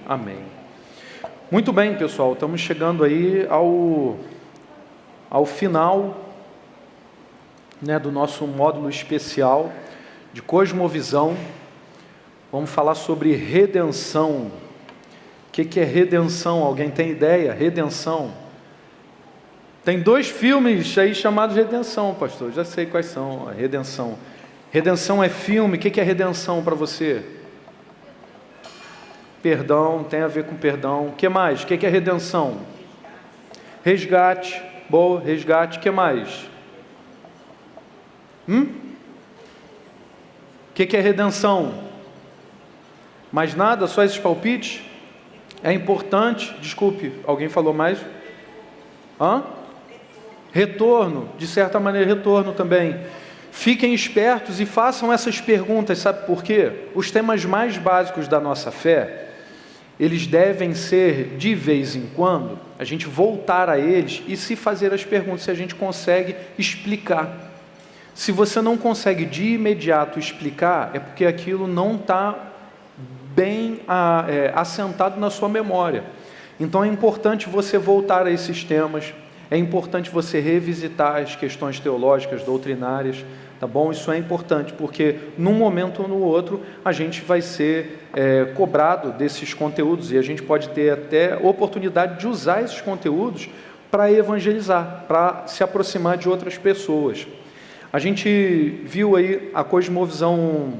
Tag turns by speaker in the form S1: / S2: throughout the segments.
S1: Amém. Muito bem, pessoal, estamos chegando aí ao final, né, do nosso módulo especial de cosmovisão. Vamos falar sobre redenção. O que é redenção? Alguém tem ideia? Redenção. Tem 2 filmes aí chamados Redenção, pastor. Já sei quais são. A Redenção. Redenção é filme. O que é redenção para você? Perdão, tem a ver com perdão. O que mais? O que é redenção? Resgate. Boa, resgate. O que mais? O que é redenção? Mais nada? Só esses palpites? É importante? Desculpe, alguém falou mais? Retorno, de certa maneira, retorno também. Fiquem espertos e façam essas perguntas, sabe por quê? Os temas mais básicos da nossa fé, eles devem ser, de vez em quando, a gente voltar a eles e se fazer as perguntas, se a gente consegue explicar. Se você não consegue de imediato explicar, é porque aquilo não está bem assentado na sua memória. Então é importante você voltar a esses temas, é importante você revisitar as questões teológicas, doutrinárias, tá bom? Isso é importante, porque num momento ou no outro a gente vai ser cobrado desses conteúdos e a gente pode ter até oportunidade de usar esses conteúdos para evangelizar, para se aproximar de outras pessoas. A gente viu aí a cosmovisão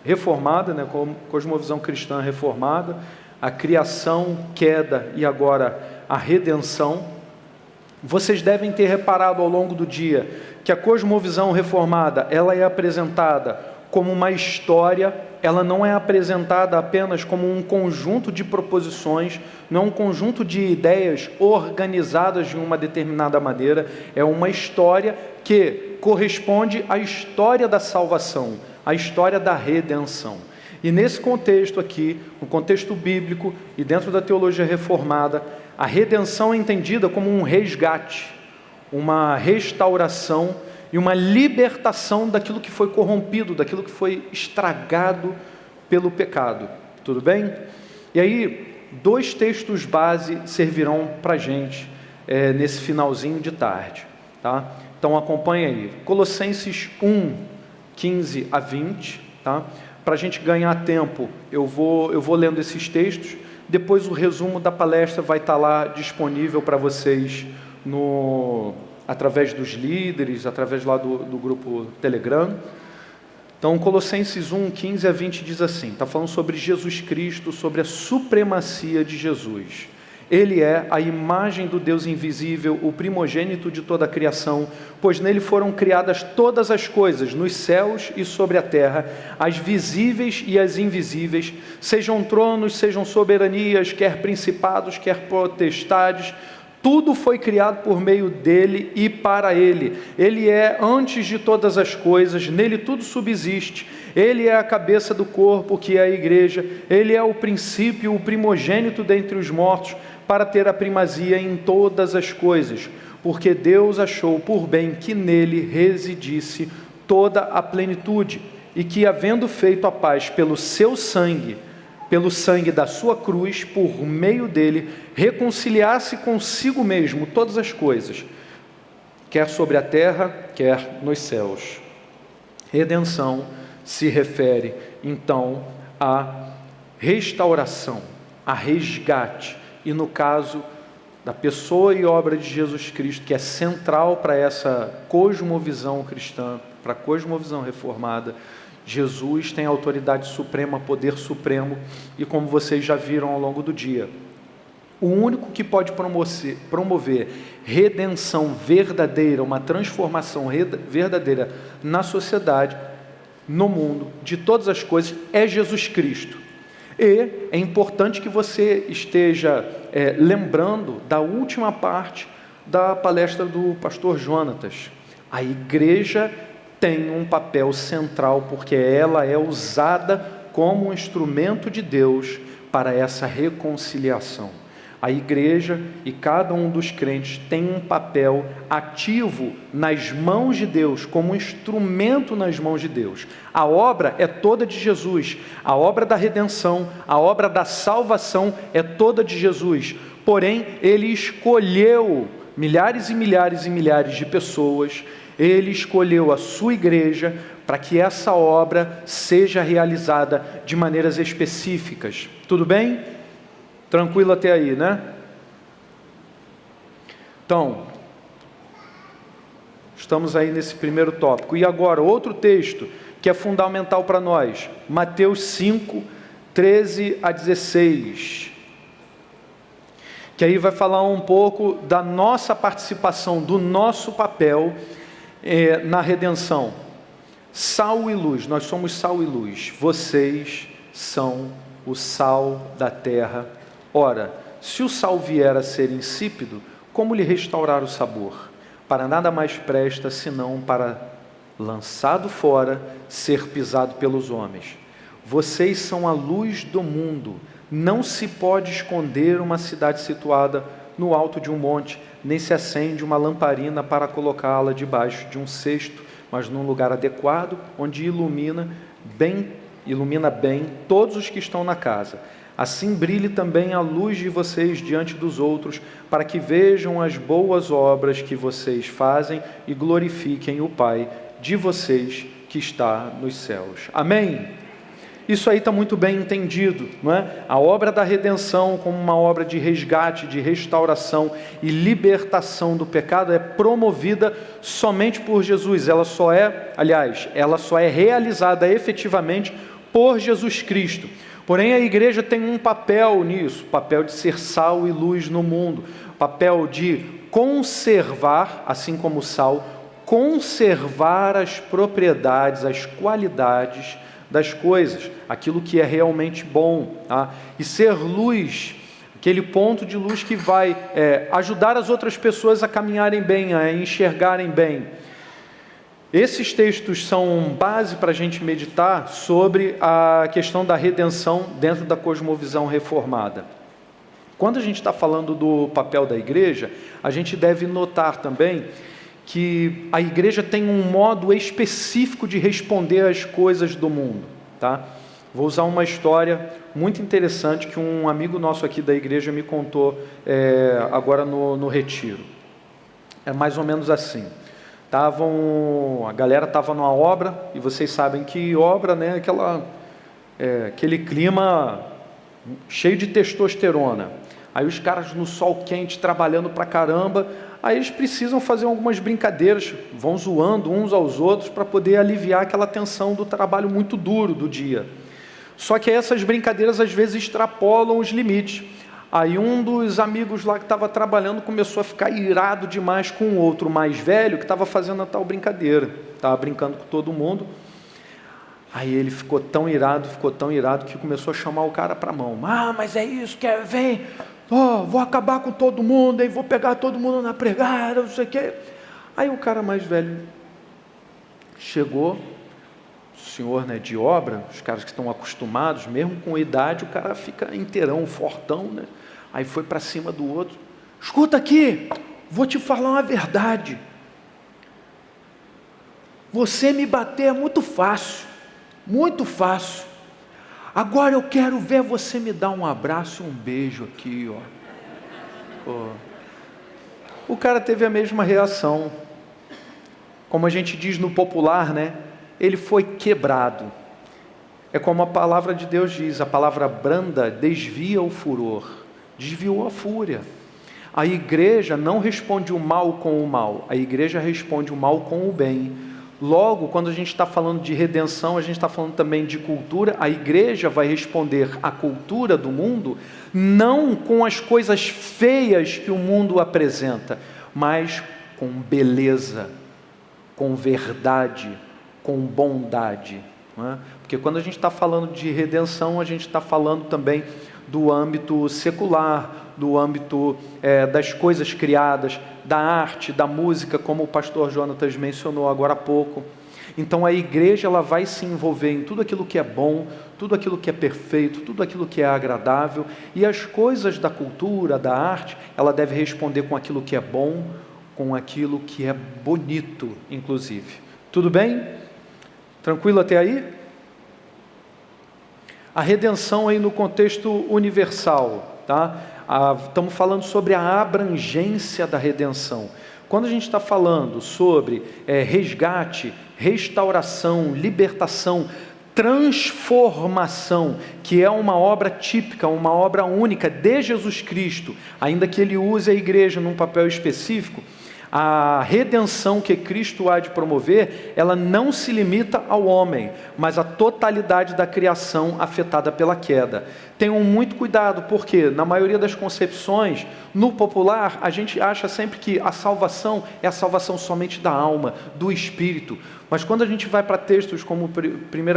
S1: reformada, né? Cosmovisão cristã reformada, a criação, queda e agora a redenção. Vocês devem ter reparado ao longo do dia que a cosmovisão reformada, ela é apresentada como uma história, ela não é apresentada apenas como um conjunto de proposições, não é um conjunto de ideias organizadas de uma determinada maneira, é uma história que corresponde à história da salvação, à história da redenção. E nesse contexto aqui, no contexto bíblico e dentro da teologia reformada, a redenção é entendida como um resgate, uma restauração e uma libertação daquilo que foi corrompido, daquilo que foi estragado pelo pecado. Tudo bem? E aí, 2 textos base servirão para a gente nesse finalzinho de tarde. Tá? Então acompanha aí. Colossenses 1, 15 a 20. Tá? Para a gente ganhar tempo, eu vou lendo esses textos. Depois o resumo da palestra vai estar lá disponível para vocês através dos líderes, através lá do grupo Telegram. Então, Colossenses 1, 15 a 20 diz assim, está falando sobre Jesus Cristo, sobre a supremacia de Jesus. Ele é a imagem do Deus invisível, o primogênito de toda a criação, pois nele foram criadas todas as coisas, nos céus e sobre a terra, as visíveis e as invisíveis, sejam tronos, sejam soberanias, quer principados, quer potestades, tudo foi criado por meio dele e para ele. Ele é antes de todas as coisas, nele tudo subsiste. Ele é a cabeça do corpo, que é a igreja. Ele é o princípio, o primogênito dentre os mortos, para ter a primazia em todas as coisas, porque Deus achou por bem que nele residisse toda a plenitude, e que, havendo feito a paz pelo seu sangue, pelo sangue da sua cruz, por meio dele, reconciliasse consigo mesmo todas as coisas, quer sobre a terra, quer nos céus. Redenção se refere, então, à restauração, a resgate, e no caso da pessoa e obra de Jesus Cristo, que é central para essa cosmovisão cristã, para a cosmovisão reformada, Jesus tem autoridade suprema, poder supremo, e como vocês já viram ao longo do dia, o único que pode promover redenção verdadeira, uma transformação verdadeira na sociedade, no mundo, de todas as coisas, é Jesus Cristo. E é importante que você esteja lembrando da última parte da palestra do pastor Jonatas. A igreja tem um papel central, porque ela é usada como um instrumento de Deus para essa reconciliação. A igreja e cada um dos crentes tem um papel ativo nas mãos de Deus, como um instrumento nas mãos de Deus. A obra é toda de Jesus, a obra da redenção, a obra da salvação é toda de Jesus. Porém, Ele escolheu milhares e milhares e milhares de pessoas, Ele escolheu a sua igreja para que essa obra seja realizada de maneiras específicas. Tudo bem? Tranquilo até aí, né? Então, estamos aí nesse primeiro tópico. E agora, outro texto que é fundamental para nós. Mateus 5, 13 a 16. Que aí vai falar um pouco da nossa participação, do nosso papel na redenção. Sal e luz, nós somos sal e luz. Vocês são o sal da terra. Ora, se o sal vier a ser insípido, como lhe restaurar o sabor? Para nada mais presta, senão para, lançado fora, ser pisado pelos homens. Vocês são a luz do mundo. Não se pode esconder uma cidade situada no alto de um monte, nem se acende uma lamparina para colocá-la debaixo de um cesto, mas num lugar adequado, onde ilumina bem todos os que estão na casa. Assim brilhe também a luz de vocês diante dos outros, para que vejam as boas obras que vocês fazem e glorifiquem o Pai de vocês que está nos céus. Amém? Isso aí está muito bem entendido, não é? A obra da redenção como uma obra de resgate, de restauração e libertação do pecado é promovida somente por Jesus. Ela só é realizada efetivamente por Jesus Cristo. Porém, a igreja tem um papel nisso, papel de ser sal e luz no mundo, papel de conservar, assim como o sal, conservar as propriedades, as qualidades das coisas, aquilo que é realmente bom, tá? E ser luz, aquele ponto de luz que vai ajudar as outras pessoas a caminharem bem, a enxergarem bem. Esses textos são base para a gente meditar sobre a questão da redenção dentro da cosmovisão reformada. Quando a gente está falando do papel da igreja, a gente deve notar também que a igreja tem um modo específico de responder às coisas do mundo, tá? Vou usar uma história muito interessante que um amigo nosso aqui da igreja me contou agora no retiro. É mais ou menos assim. A galera estava numa obra, e vocês sabem que obra, né, aquele clima cheio de testosterona. Aí os caras no sol quente, trabalhando pra caramba, aí eles precisam fazer algumas brincadeiras, vão zoando uns aos outros para poder aliviar aquela tensão do trabalho muito duro do dia. Só que essas brincadeiras às vezes extrapolam os limites. Aí um dos amigos lá que estava trabalhando começou a ficar irado demais com o outro mais velho que estava fazendo a tal brincadeira, estava brincando com todo mundo. Aí ele ficou tão irado que começou a chamar o cara para a mão. Mas é isso, vem, vou acabar com todo mundo, vou pegar todo mundo na pregada, não sei o quê. Aí o cara mais velho chegou, o senhor, né, de obra, os caras que estão acostumados, mesmo com idade, o cara fica inteirão, fortão, né? Aí foi para cima do outro. Escuta aqui, vou te falar uma verdade. Você me bater é muito fácil. Muito fácil. Agora eu quero ver você me dar um abraço e um beijo aqui, ó. O cara teve a mesma reação. Como a gente diz no popular, né? Ele foi quebrado. É como a palavra de Deus diz, a palavra branda desvia o furor, desviou a fúria. A igreja não responde o mal com o mal, a igreja responde o mal com o bem. Logo, quando a gente está falando de redenção, a gente está falando também de cultura, a igreja vai responder à cultura do mundo, não com as coisas feias que o mundo apresenta, mas com beleza, com verdade, com bondade. Não é? Porque quando a gente está falando de redenção, a gente está falando também do âmbito secular, do âmbito das coisas criadas, da arte, da música, como o pastor Jonatas mencionou agora há pouco. Então a igreja ela vai se envolver em tudo aquilo que é bom, tudo aquilo que é perfeito, tudo aquilo que é agradável, e as coisas da cultura, da arte, ela deve responder com aquilo que é bom, com aquilo que é bonito, inclusive. Tudo bem? Tranquilo até aí? A redenção aí no contexto universal, tá? Estamos falando sobre a abrangência da redenção. Quando a gente está falando sobre resgate, restauração, libertação, transformação, que é uma obra típica, uma obra única de Jesus Cristo, ainda que ele use a igreja num papel específico, a redenção que Cristo há de promover, ela não se limita ao homem, mas à totalidade da criação afetada pela queda. Tenham muito cuidado, porque na maioria das concepções, no popular, a gente acha sempre que a salvação é a salvação somente da alma, do espírito. Mas quando a gente vai para textos como 1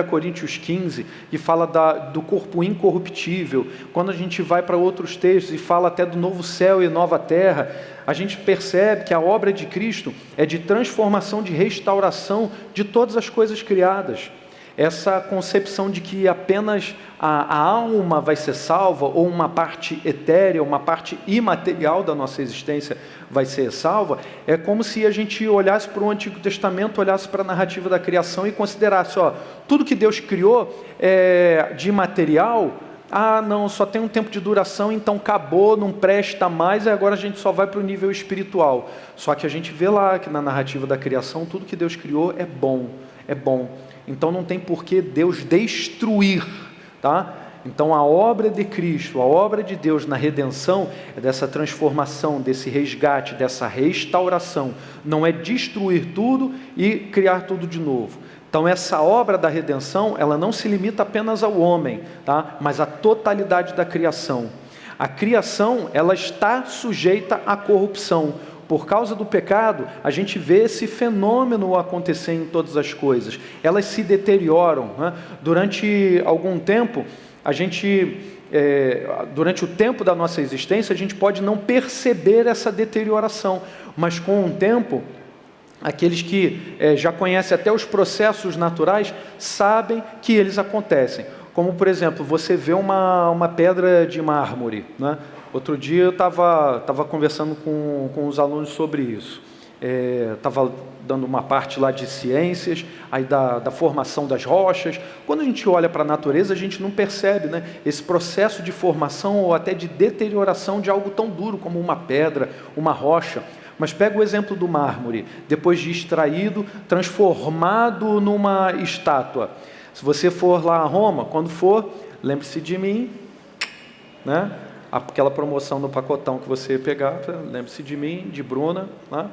S1: Coríntios 15, que fala do corpo incorruptível, quando a gente vai para outros textos e fala até do novo céu e nova terra, a gente percebe que a obra de Cristo é de transformação, de restauração de todas as coisas criadas. Essa concepção de que apenas a alma vai ser salva, ou uma parte etérea, uma parte imaterial da nossa existência vai ser salva, é como se a gente olhasse para o Antigo Testamento, olhasse para a narrativa da criação e considerasse, tudo que Deus criou de material, não, só tem um tempo de duração, então acabou, não presta mais, e agora a gente só vai para o nível espiritual. Só que a gente vê lá que na narrativa da criação, tudo que Deus criou é bom, é bom. Então não tem por que Deus destruir, tá? Então a obra de Cristo, a obra de Deus na redenção, é dessa transformação, desse resgate, dessa restauração. Não é destruir tudo e criar tudo de novo. Então essa obra da redenção, ela não se limita apenas ao homem, tá? Mas à totalidade da criação. A criação, ela está sujeita à corrupção. Por causa do pecado, a gente vê esse fenômeno acontecer em todas as coisas. Elas se deterioram, né? Durante algum tempo, durante o tempo da nossa existência, a gente pode não perceber essa deterioração, mas com o tempo, aqueles que já conhecem até os processos naturais, sabem que eles acontecem. Como, por exemplo, você vê uma pedra de mármore, né? Outro dia eu estava conversando com os alunos sobre isso. Estava dando uma parte lá de ciências, aí da formação das rochas. Quando a gente olha para a natureza, a gente não percebe, né, esse processo de formação ou até de deterioração de algo tão duro como uma pedra, uma rocha. Mas pega o exemplo do mármore, depois de extraído, transformado numa estátua. Se você for lá a Roma, quando for, lembre-se de mim, né? Aquela promoção no pacotão que você pegar, lembre-se de mim, de Bruna, né?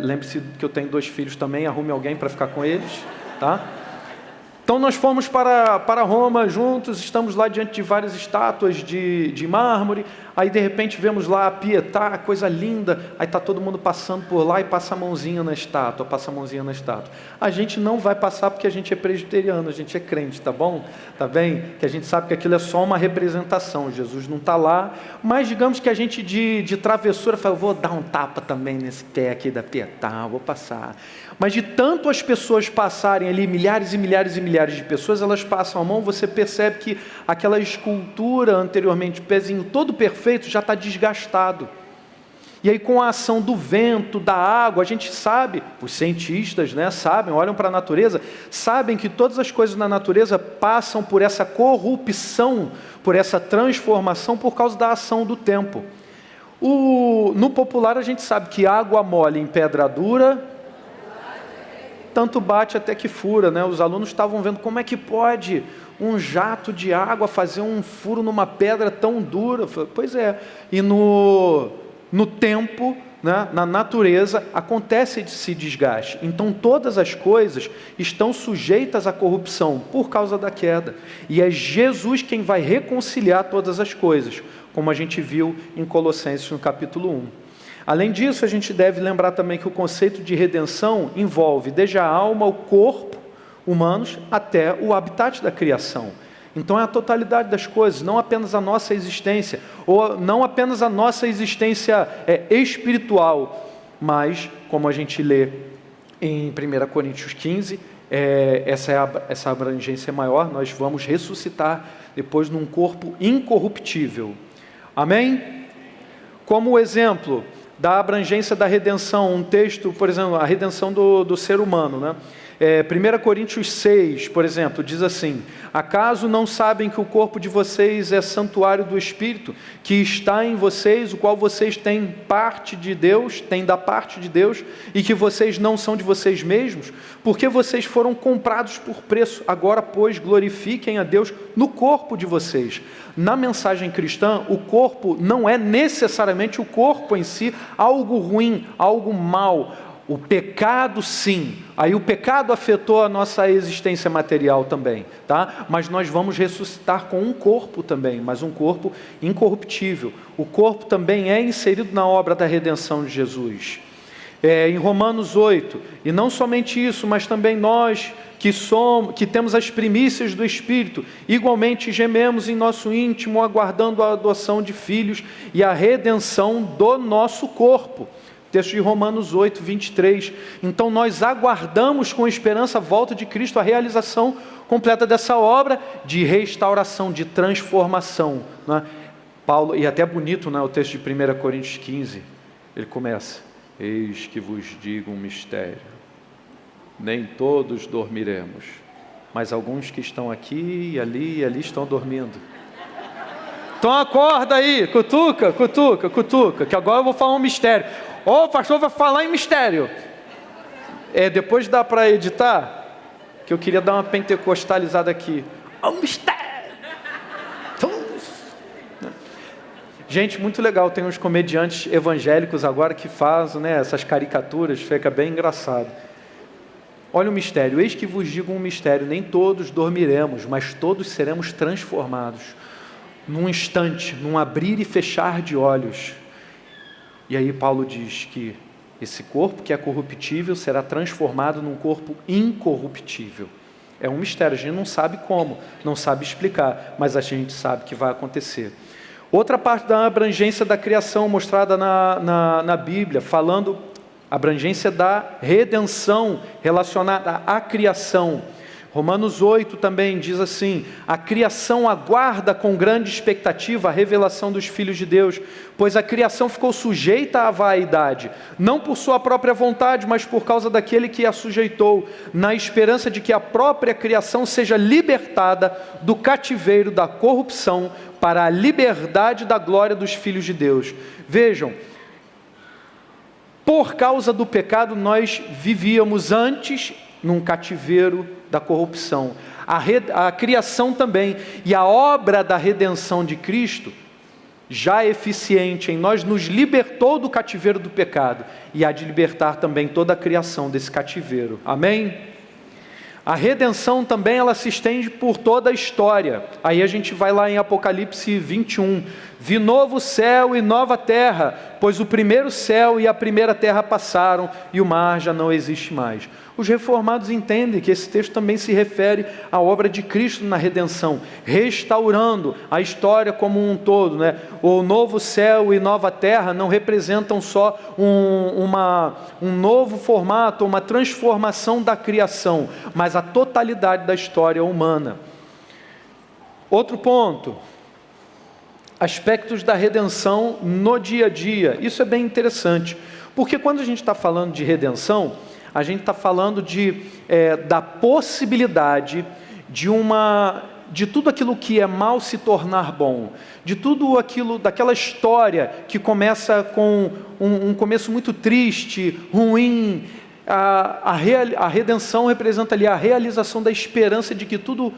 S1: Lembre-se que eu tenho 2 filhos também, arrume alguém para ficar com eles, tá? Então nós fomos para Roma juntos, estamos lá diante de várias estátuas de mármore, aí de repente vemos lá a Pietà, coisa linda, aí está todo mundo passando por lá e passa a mãozinha na estátua, A gente não vai passar porque a gente é presbiteriano, a gente é crente, tá bom? Tá bem? Que a gente sabe que aquilo é só uma representação, Jesus não está lá, mas digamos que a gente de travessura fala, vou dar um tapa também nesse pé aqui da Pietà, vou passar. Mas de tanto as pessoas passarem ali, milhares e milhares e milhares de pessoas, elas passam a mão, você percebe que aquela escultura anteriormente, pezinho todo perfeito, já está desgastado. E aí com a ação do vento, da água, a gente sabe, os cientistas, né, sabem, olham para a natureza, sabem que todas as coisas na natureza passam por essa corrupção, por essa transformação, por causa da ação do tempo. No popular a gente sabe que água mole em pedra dura, tanto bate até que fura, né? Os alunos estavam vendo como é que pode um jato de água fazer um furo numa pedra tão dura. Pois é, e no tempo, né, na natureza, acontece esse desgaste. Então todas as coisas estão sujeitas à corrupção por causa da queda. E é Jesus quem vai reconciliar todas as coisas, como a gente viu em Colossenses no capítulo 1. Além disso, a gente deve lembrar também que o conceito de redenção envolve desde a alma, o corpo humanos, até o habitat da criação. Então é a totalidade das coisas, não apenas a nossa existência, ou não apenas a nossa existência espiritual, mas, como a gente lê em 1 Coríntios 15, essa abrangência é maior, nós vamos ressuscitar depois num corpo incorruptível. Amém? Como exemplo da abrangência da redenção, um texto, por exemplo, a redenção do ser humano, né? 1 Coríntios 6, por exemplo, diz assim: acaso não sabem que o corpo de vocês é santuário do Espírito, que está em vocês, o qual vocês têm parte de Deus, têm da parte de Deus, e que vocês não são de vocês mesmos? Porque vocês foram comprados por preço. Agora, pois, glorifiquem a Deus no corpo de vocês. Na mensagem cristã, o corpo não é necessariamente o corpo em si algo ruim, algo mal. O pecado, sim. Aí o pecado afetou a nossa existência material também, tá? Mas nós vamos ressuscitar com um corpo também, mas um corpo incorruptível. O corpo também é inserido na obra da redenção de Jesus. Em Romanos 8, e não somente isso, mas também nós que temos as primícias do Espírito, igualmente gememos em nosso íntimo, aguardando a adoção de filhos e a redenção do nosso corpo. Texto de Romanos 8, 23. Então nós aguardamos com esperança a volta de Cristo, a realização completa dessa obra de restauração, de transformação, né? Paulo, e até bonito, né, o texto de 1 Coríntios 15, ele começa: eis que vos digo um mistério, nem todos dormiremos, mas alguns que estão aqui e ali estão dormindo. Então acorda aí, cutuca, que agora eu vou falar um mistério. O pastor vai falar em mistério. Depois dá para editar, que eu queria dar uma pentecostalizada aqui. Mistério! Gente, muito legal, tem uns comediantes evangélicos agora que fazem, né, essas caricaturas, fica bem engraçado. Olha o mistério: eis que vos digo um mistério, nem todos dormiremos, mas todos seremos transformados, num instante, num abrir e fechar de olhos. E aí Paulo diz que esse corpo que é corruptível será transformado num corpo incorruptível. É um mistério, a gente não sabe como, não sabe explicar, mas a gente sabe que vai acontecer. Outra parte da abrangência da criação mostrada na Bíblia, falando abrangência da redenção relacionada à criação. Romanos 8 também diz assim: a criação aguarda com grande expectativa a revelação dos filhos de Deus, pois a criação ficou sujeita à vaidade, não por sua própria vontade, mas por causa daquele que a sujeitou, na esperança de que a própria criação seja libertada do cativeiro da corrupção para a liberdade da glória dos filhos de Deus. Vejam, por causa do pecado nós vivíamos antes num cativeiro da corrupção. A criação também, e a obra da redenção de Cristo, já eficiente em nós, nos libertou do cativeiro do pecado, e há de libertar também toda a criação desse cativeiro. Amém? A redenção também, ela se estende por toda a história. Aí a gente vai lá em Apocalipse 21. Vi novo céu e nova terra, pois o primeiro céu e a primeira terra passaram, e o mar já não existe mais. Os reformados entendem que esse texto também se refere à obra de Cristo na redenção, restaurando a história como um todo, né? O novo céu e nova terra não representam só um novo formato, uma transformação da criação, mas a totalidade da história humana. Outro ponto: aspectos da redenção no dia a dia. Isso é bem interessante, porque quando a gente está falando de redenção, a gente está falando da possibilidade de tudo aquilo que é mal se tornar bom, de tudo aquilo, daquela história que começa com um começo muito triste, ruim. A redenção representa ali a realização da esperança de que tudo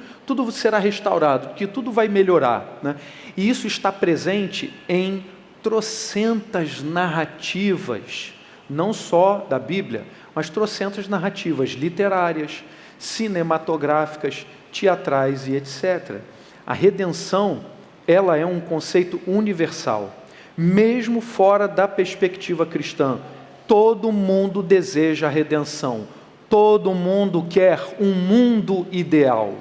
S1: será restaurado, que tudo vai melhorar, né? E isso está presente em trocentas narrativas, não só da Bíblia, mas trocentas narrativas literárias, cinematográficas, teatrais e etc. A redenção, ela é um conceito universal, mesmo fora da perspectiva cristã. Todo mundo deseja a redenção, todo mundo quer um mundo ideal.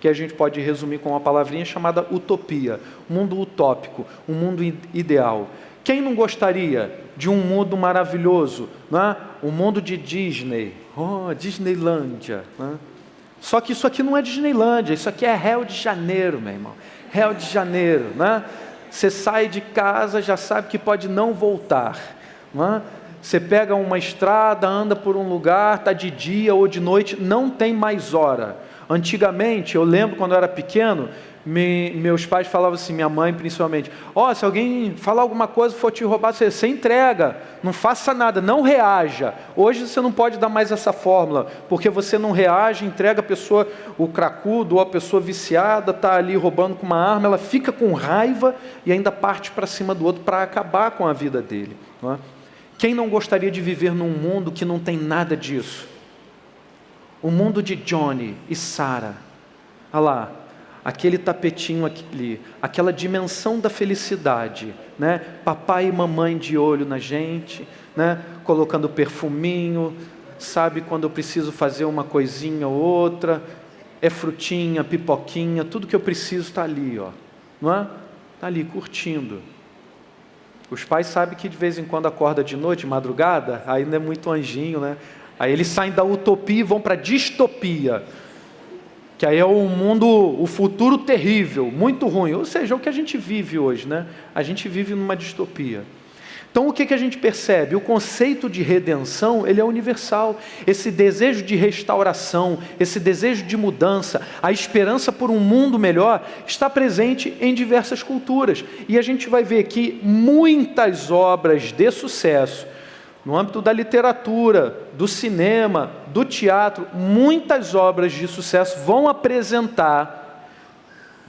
S1: que a gente pode resumir com uma palavrinha chamada utopia, um mundo utópico, um mundo ideal. Quem não gostaria de um mundo maravilhoso, né? Um mundo de Disney, Disneylândia, né? Só que isso aqui não é Disneylândia, isso aqui é Rio de Janeiro, meu irmão, Rio de Janeiro, né? Você sai de casa, já sabe que pode não voltar, né? Você pega uma estrada, anda por um lugar, está de dia ou de noite, não tem mais hora. Antigamente, eu lembro quando eu era pequeno, meus pais falavam assim, minha mãe principalmente, se alguém falar alguma coisa, for te roubar, você entrega, não faça nada, não reaja. Hoje você não pode dar mais essa fórmula, porque você não reage, entrega a pessoa, o cracudo ou a pessoa viciada, está ali roubando com uma arma, ela fica com raiva e ainda parte para cima do outro para acabar com a vida dele, não é? Quem não gostaria de viver num mundo que não tem nada disso? O mundo de Johnny e Sarah, olha lá, aquele tapetinho ali, aquela dimensão da felicidade, né? Papai e mamãe de olho na gente, né? Colocando perfuminho, sabe quando eu preciso fazer uma coisinha ou outra, é frutinha, pipoquinha, tudo que eu preciso está ali, não é? Está ali curtindo. Os pais sabem que de vez em quando acorda de noite, madrugada, aí não é muito anjinho, né? Aí eles saem da utopia e vão para a distopia, que aí é o mundo, o futuro terrível, muito ruim, ou seja, é o que a gente vive hoje, né? A gente vive numa distopia. Então o que a gente percebe? O conceito de redenção, ele é universal. Esse desejo de restauração, esse desejo de mudança, a esperança por um mundo melhor, está presente em diversas culturas. E a gente vai ver que muitas obras de sucesso, no âmbito da literatura, do cinema, do teatro, muitas obras de sucesso vão apresentar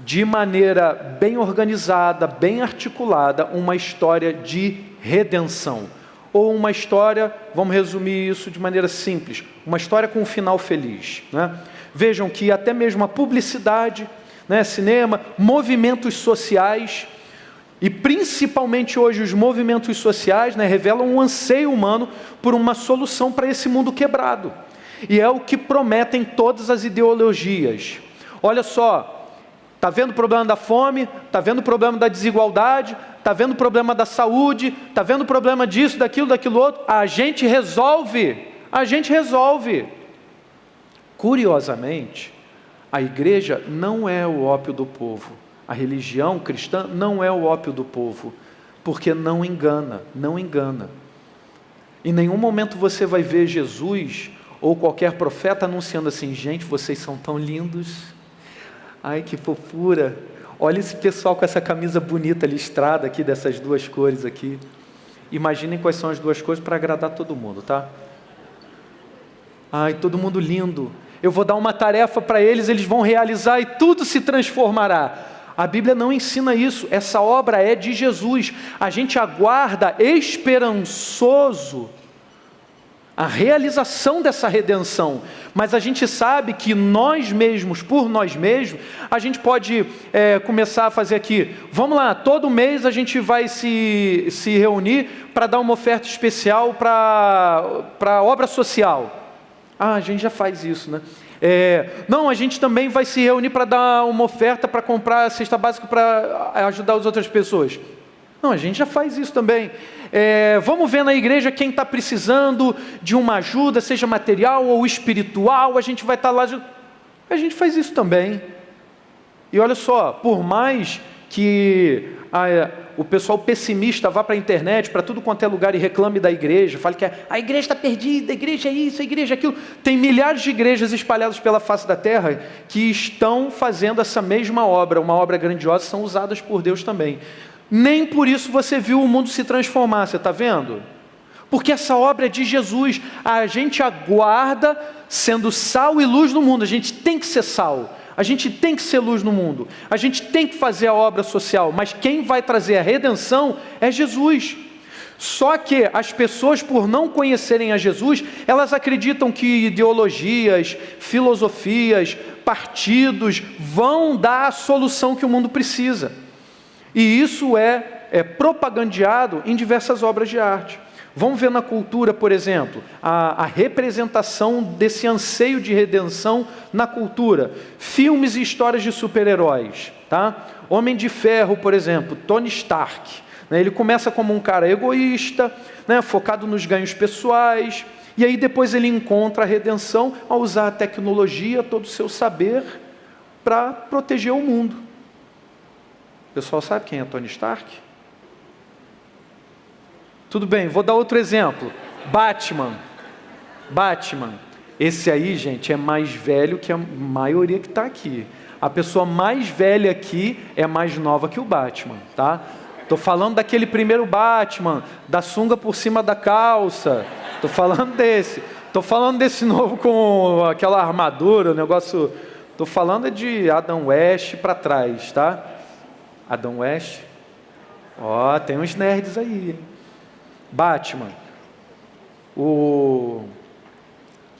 S1: de maneira bem organizada, bem articulada, uma história de redenção. Ou uma história, vamos resumir isso de maneira simples, uma história com um final feliz, né? Vejam que até mesmo a publicidade, né, cinema, movimentos sociais, e principalmente hoje os movimentos sociais, né, revelam um anseio humano por uma solução para esse mundo quebrado. E é o que prometem todas as ideologias. Olha só, está vendo o problema da fome, está vendo o problema da desigualdade, está vendo o problema da saúde, está vendo o problema disso, daquilo outro, a gente resolve. Curiosamente, a igreja não é o ópio do povo. A religião cristã não é o ópio do povo, porque não engana. Em nenhum momento você vai ver Jesus ou qualquer profeta anunciando assim, gente, vocês são tão lindos, ai que fofura, olha esse pessoal com essa camisa bonita listrada aqui, dessas duas cores aqui. Imaginem quais são as duas cores para agradar todo mundo, tá? Ai, todo mundo lindo, eu vou dar uma tarefa para eles, eles vão realizar e tudo se transformará. A Bíblia não ensina isso, essa obra é de Jesus. A gente aguarda esperançoso a realização dessa redenção, mas a gente sabe que nós mesmos, por nós mesmos, a gente pode começar a fazer aqui, vamos lá, todo mês a gente vai se reunir para dar uma oferta especial para obra social. A gente já faz isso, né? Não, a gente também vai se reunir para dar uma oferta para comprar a cesta básica para ajudar as outras pessoas. Não, a gente já faz isso também. Vamos ver na igreja quem está precisando de uma ajuda, seja material ou espiritual, a gente vai estar lá. A gente faz isso também. E olha só, por mais que o pessoal pessimista vá para a internet, para tudo quanto é lugar e reclame da igreja, fale que a igreja está perdida, a igreja é isso, a igreja é aquilo. Tem milhares de igrejas espalhadas pela face da terra que estão fazendo essa mesma obra, uma obra grandiosa, são usadas por Deus também. Nem por isso você viu o mundo se transformar, você está vendo? Porque essa obra é de Jesus, a gente aguarda sendo sal e luz no mundo, a gente tem que ser sal. A gente tem que ser luz no mundo, a gente tem que fazer a obra social, mas quem vai trazer a redenção é Jesus. Só que as pessoas, por não conhecerem a Jesus, elas acreditam que ideologias, filosofias, partidos vão dar a solução que o mundo precisa. E isso é propagandeado em diversas obras de arte. Vamos ver na cultura, por exemplo, a representação desse anseio de redenção na cultura. Filmes e histórias de super-heróis, tá? Homem de Ferro, por exemplo, Tony Stark, né? Ele começa como um cara egoísta, né? Focado nos ganhos pessoais, e aí depois ele encontra a redenção ao usar a tecnologia, todo o seu saber, para proteger o mundo. O pessoal sabe quem é Tony Stark? Tudo bem, vou dar outro exemplo. Batman. Esse aí, gente, é mais velho que a maioria que está aqui. A pessoa mais velha aqui é mais nova que o Batman, tá? Estou falando daquele primeiro Batman, da sunga por cima da calça. Estou falando desse. Estou falando desse novo com aquela armadura, o negócio... Estou falando de Adam West para trás, tá? Adam West. Ó, tem uns nerds aí, hein? Batman.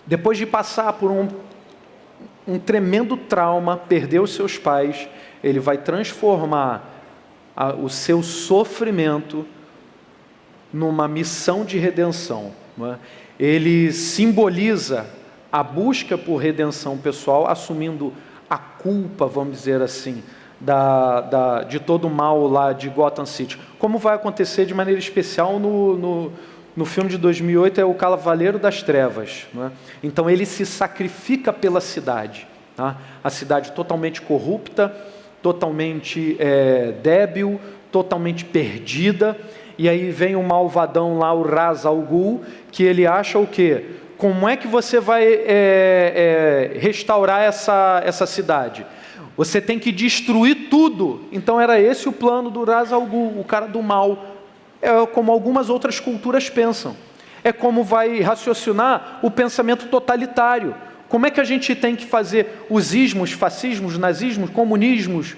S1: Depois de passar por um tremendo trauma, perder os seus pais, ele vai transformar o seu sofrimento numa missão de redenção, não é? Ele simboliza a busca por redenção pessoal, assumindo a culpa, vamos dizer assim, de todo o mal lá de Gotham City. Como vai acontecer de maneira especial no filme de 2008, é o Cavaleiro das Trevas, não é? Então ele se sacrifica pela cidade, tá? A cidade totalmente corrupta, totalmente débil, totalmente perdida, e aí vem o malvadão lá, o Ra's al Ghul, que ele acha o quê? Como é que você vai restaurar essa cidade? Você tem que destruir tudo. Então era esse o plano do Ra's al Ghul, o cara do mal. É como algumas outras culturas pensam. É como vai raciocinar o pensamento totalitário. Como é que a gente tem que fazer os ismos, fascismos, nazismos, comunismos?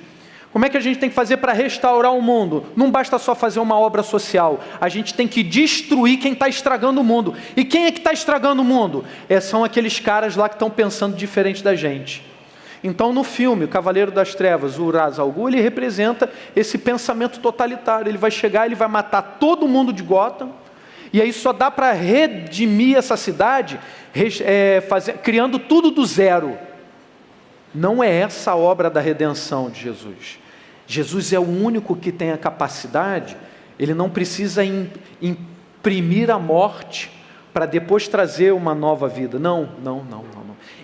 S1: Como é que a gente tem que fazer para restaurar o mundo? Não basta só fazer uma obra social. A gente tem que destruir quem está estragando o mundo. E quem é que está estragando o mundo? São aqueles caras lá que estão pensando diferente da gente. Então, no filme, o Cavaleiro das Trevas, o Ra's al Ghul, ele representa esse pensamento totalitário. Ele vai chegar, ele vai matar todo mundo de Gotham, e aí só dá para redimir essa cidade criando tudo do zero. Não é essa a obra da redenção de Jesus. Jesus é o único que tem a capacidade, ele não precisa imprimir a morte para depois trazer uma nova vida. Não.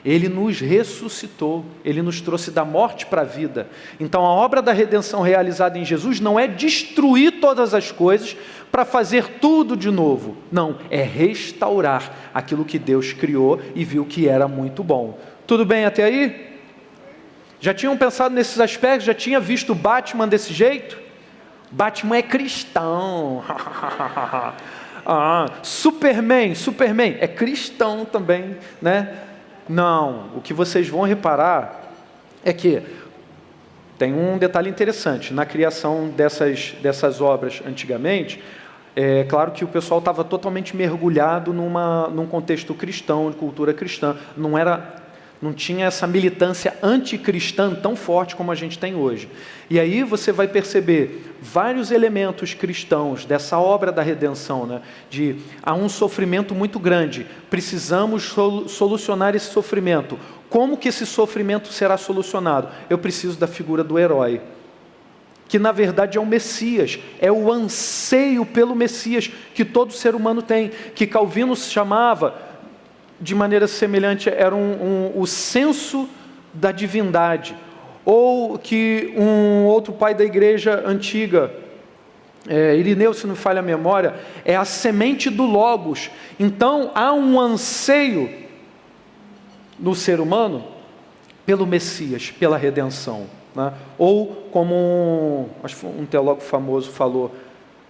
S1: Ele nos ressuscitou, ele nos trouxe da morte para a vida. Então a obra da redenção realizada em Jesus não é destruir todas as coisas para fazer tudo de novo. Não, é restaurar aquilo que Deus criou e viu que era muito bom. Tudo bem até aí? Já tinham pensado nesses aspectos? Já tinha visto Batman desse jeito? Batman é cristão. Superman é cristão também, né? Não, o que vocês vão reparar é que tem um detalhe interessante. Na criação dessas obras antigamente, é claro que o pessoal estava totalmente mergulhado num contexto cristão, de cultura cristã. Não tinha essa militância anticristã tão forte como a gente tem hoje. E aí você vai perceber vários elementos cristãos dessa obra da redenção, né? Há um sofrimento muito grande, precisamos solucionar esse sofrimento. Como que esse sofrimento será solucionado? Eu preciso da figura do herói, que na verdade é o Messias, é o anseio pelo Messias que todo ser humano tem, que Calvino chamava de maneira semelhante, era o senso da divindade, ou que um outro pai da igreja antiga, Irineu, se não me falha a memória, é a semente do Logos. Então há um anseio no ser humano pelo Messias, pela redenção, né? Ou como acho que um teólogo famoso falou,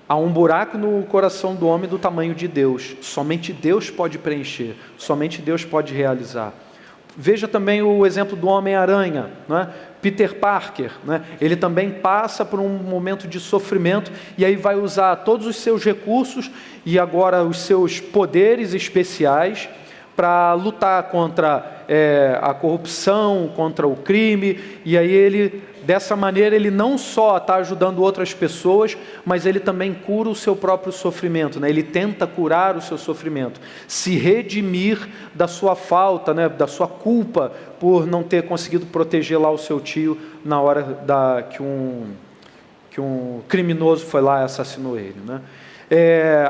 S1: há um buraco no coração do homem do tamanho de Deus. Somente Deus pode preencher, somente Deus pode realizar. Veja também o exemplo do Homem-Aranha, né? Peter Parker, né? Ele também passa por um momento de sofrimento e aí vai usar todos os seus recursos e agora os seus poderes especiais para lutar contra a corrupção, contra o crime, e aí ele dessa maneira ele não só está ajudando outras pessoas, mas ele também cura o seu próprio sofrimento, né? Ele tenta curar o seu sofrimento, se redimir da sua falta, né? Da sua culpa por não ter conseguido proteger lá o seu tio na hora que um criminoso foi lá e assassinou ele, né?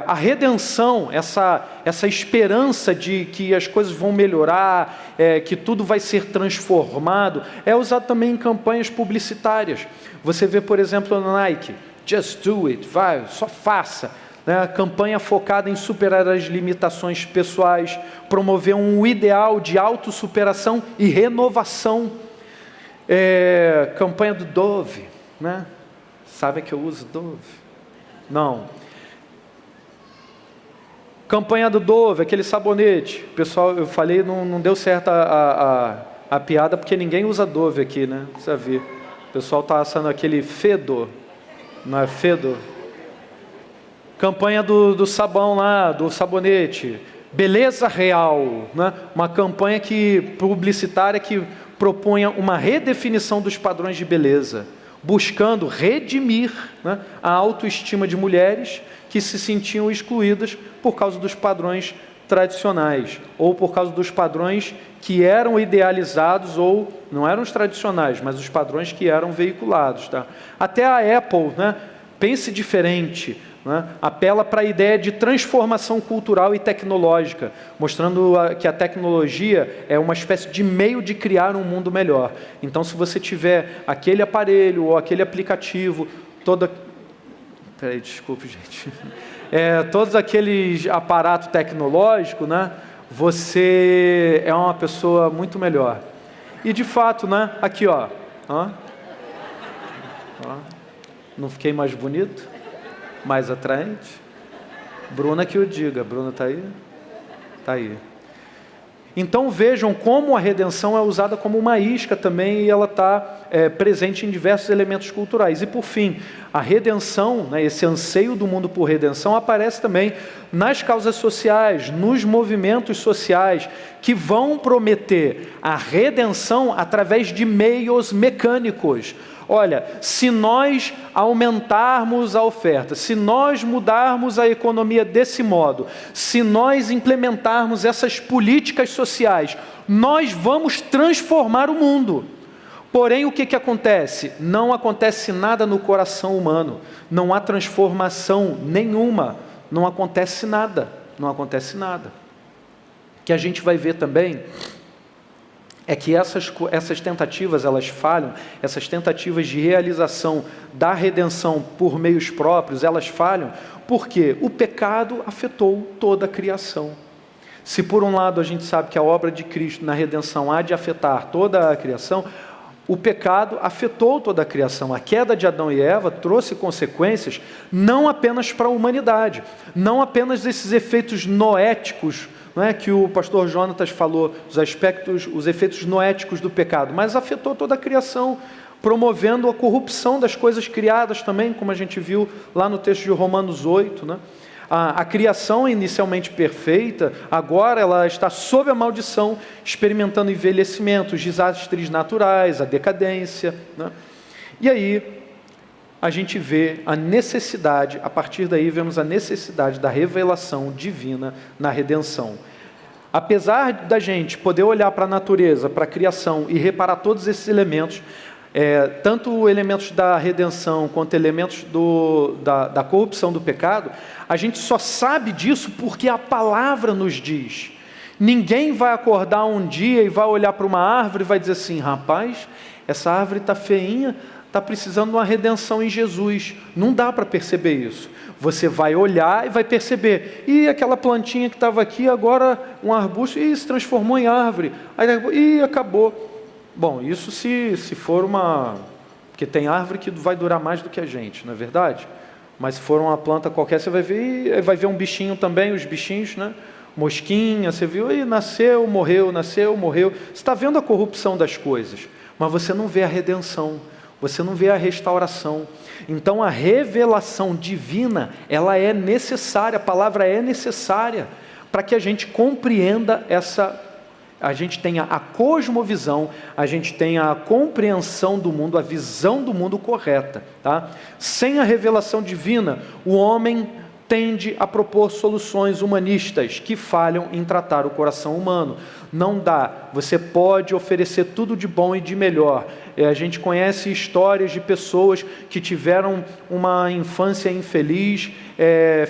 S1: A redenção, essa esperança de que as coisas vão melhorar, que tudo vai ser transformado, é usado também em campanhas publicitárias. Você vê, por exemplo, na Nike, just do it, vai, só faça. Né? Campanha focada em superar as limitações pessoais, promover um ideal de autossuperação e renovação. Campanha do Dove, né? Sabe que eu uso Dove? Não. Campanha do Dove, aquele sabonete. Pessoal, eu falei, não deu certo a piada, porque ninguém usa Dove aqui, né? Precisa ver. O pessoal está assando aquele Fedor. Não é Fedor? Campanha do sabão lá, do sabonete. Beleza Real, né? Uma campanha publicitária que propunha uma redefinição dos padrões de beleza, buscando redimir, né, a autoestima de mulheres que se sentiam excluídas por causa dos padrões tradicionais, ou por causa dos padrões que eram idealizados, ou não eram os tradicionais, mas os padrões que eram veiculados. Tá? Até a Apple, né, pense diferente, né, apela para a ideia de transformação cultural e tecnológica, mostrando que a tecnologia é uma espécie de meio de criar um mundo melhor. Então, se você tiver aquele aparelho ou aquele aplicativo, desculpe, gente. Todos aqueles aparatos tecnológicos, né, você é uma pessoa muito melhor. E de fato, né, aqui, ó. Não fiquei mais bonito? Mais atraente? Bruna que o diga. Bruna está aí? Está aí. Então vejam como a redenção é usada como uma isca também, e ela está presente em diversos elementos culturais. E por fim, a redenção, né, esse anseio do mundo por redenção, aparece também nas causas sociais, nos movimentos sociais, que vão prometer a redenção através de meios mecânicos. Olha, se nós aumentarmos a oferta, se nós mudarmos a economia desse modo, se nós implementarmos essas políticas sociais, nós vamos transformar o mundo. Porém, o que acontece? Não acontece nada no coração humano, não há transformação nenhuma, não acontece nada, não acontece nada. O que a gente vai ver também é que essas tentativas, elas falham, essas tentativas de realização da redenção por meios próprios, elas falham porque o pecado afetou toda a criação. Se por um lado a gente sabe que a obra de Cristo na redenção há de afetar toda a criação, o pecado afetou toda a criação. A queda de Adão e Eva trouxe consequências não apenas para a humanidade, não apenas esses efeitos noéticos, não é, que o pastor Jonatas falou, os efeitos noéticos do pecado, mas afetou toda a criação, promovendo a corrupção das coisas criadas também, como a gente viu lá no texto de Romanos 8, né? A criação inicialmente perfeita, agora ela está sob a maldição, experimentando envelhecimento, os desastres naturais, a decadência, né? E aí a gente vê a necessidade, a partir daí vemos a necessidade da revelação divina na redenção. Apesar da gente poder olhar para a natureza, para a criação e reparar todos esses elementos, tanto elementos da redenção quanto elementos da corrupção do pecado, a gente só sabe disso porque a palavra nos diz. Ninguém vai acordar um dia e vai olhar para uma árvore e vai dizer assim: rapaz, essa árvore está feinha, está precisando de uma redenção em Jesus. Não dá para perceber isso. Você vai olhar e vai perceber. E aquela plantinha que estava aqui, agora um arbusto, e se transformou em árvore. E acabou. Bom, isso se for uma... Porque tem árvore que vai durar mais do que a gente, não é verdade? Mas se for uma planta qualquer, você vai ver um bichinho também, os bichinhos, né? Mosquinha, você viu, e nasceu, morreu. Você está vendo a corrupção das coisas, mas você não vê a redenção, você não vê a restauração. Então a revelação divina, ela é necessária, a palavra é necessária, para que a gente compreenda a gente tenha a cosmovisão, a gente tenha a compreensão do mundo, a visão do mundo correta, tá? Sem a revelação divina, o homem tende a propor soluções humanistas que falham em tratar o coração humano. Não dá. Você pode oferecer tudo de bom e de melhor. A gente conhece histórias de pessoas que tiveram uma infância infeliz,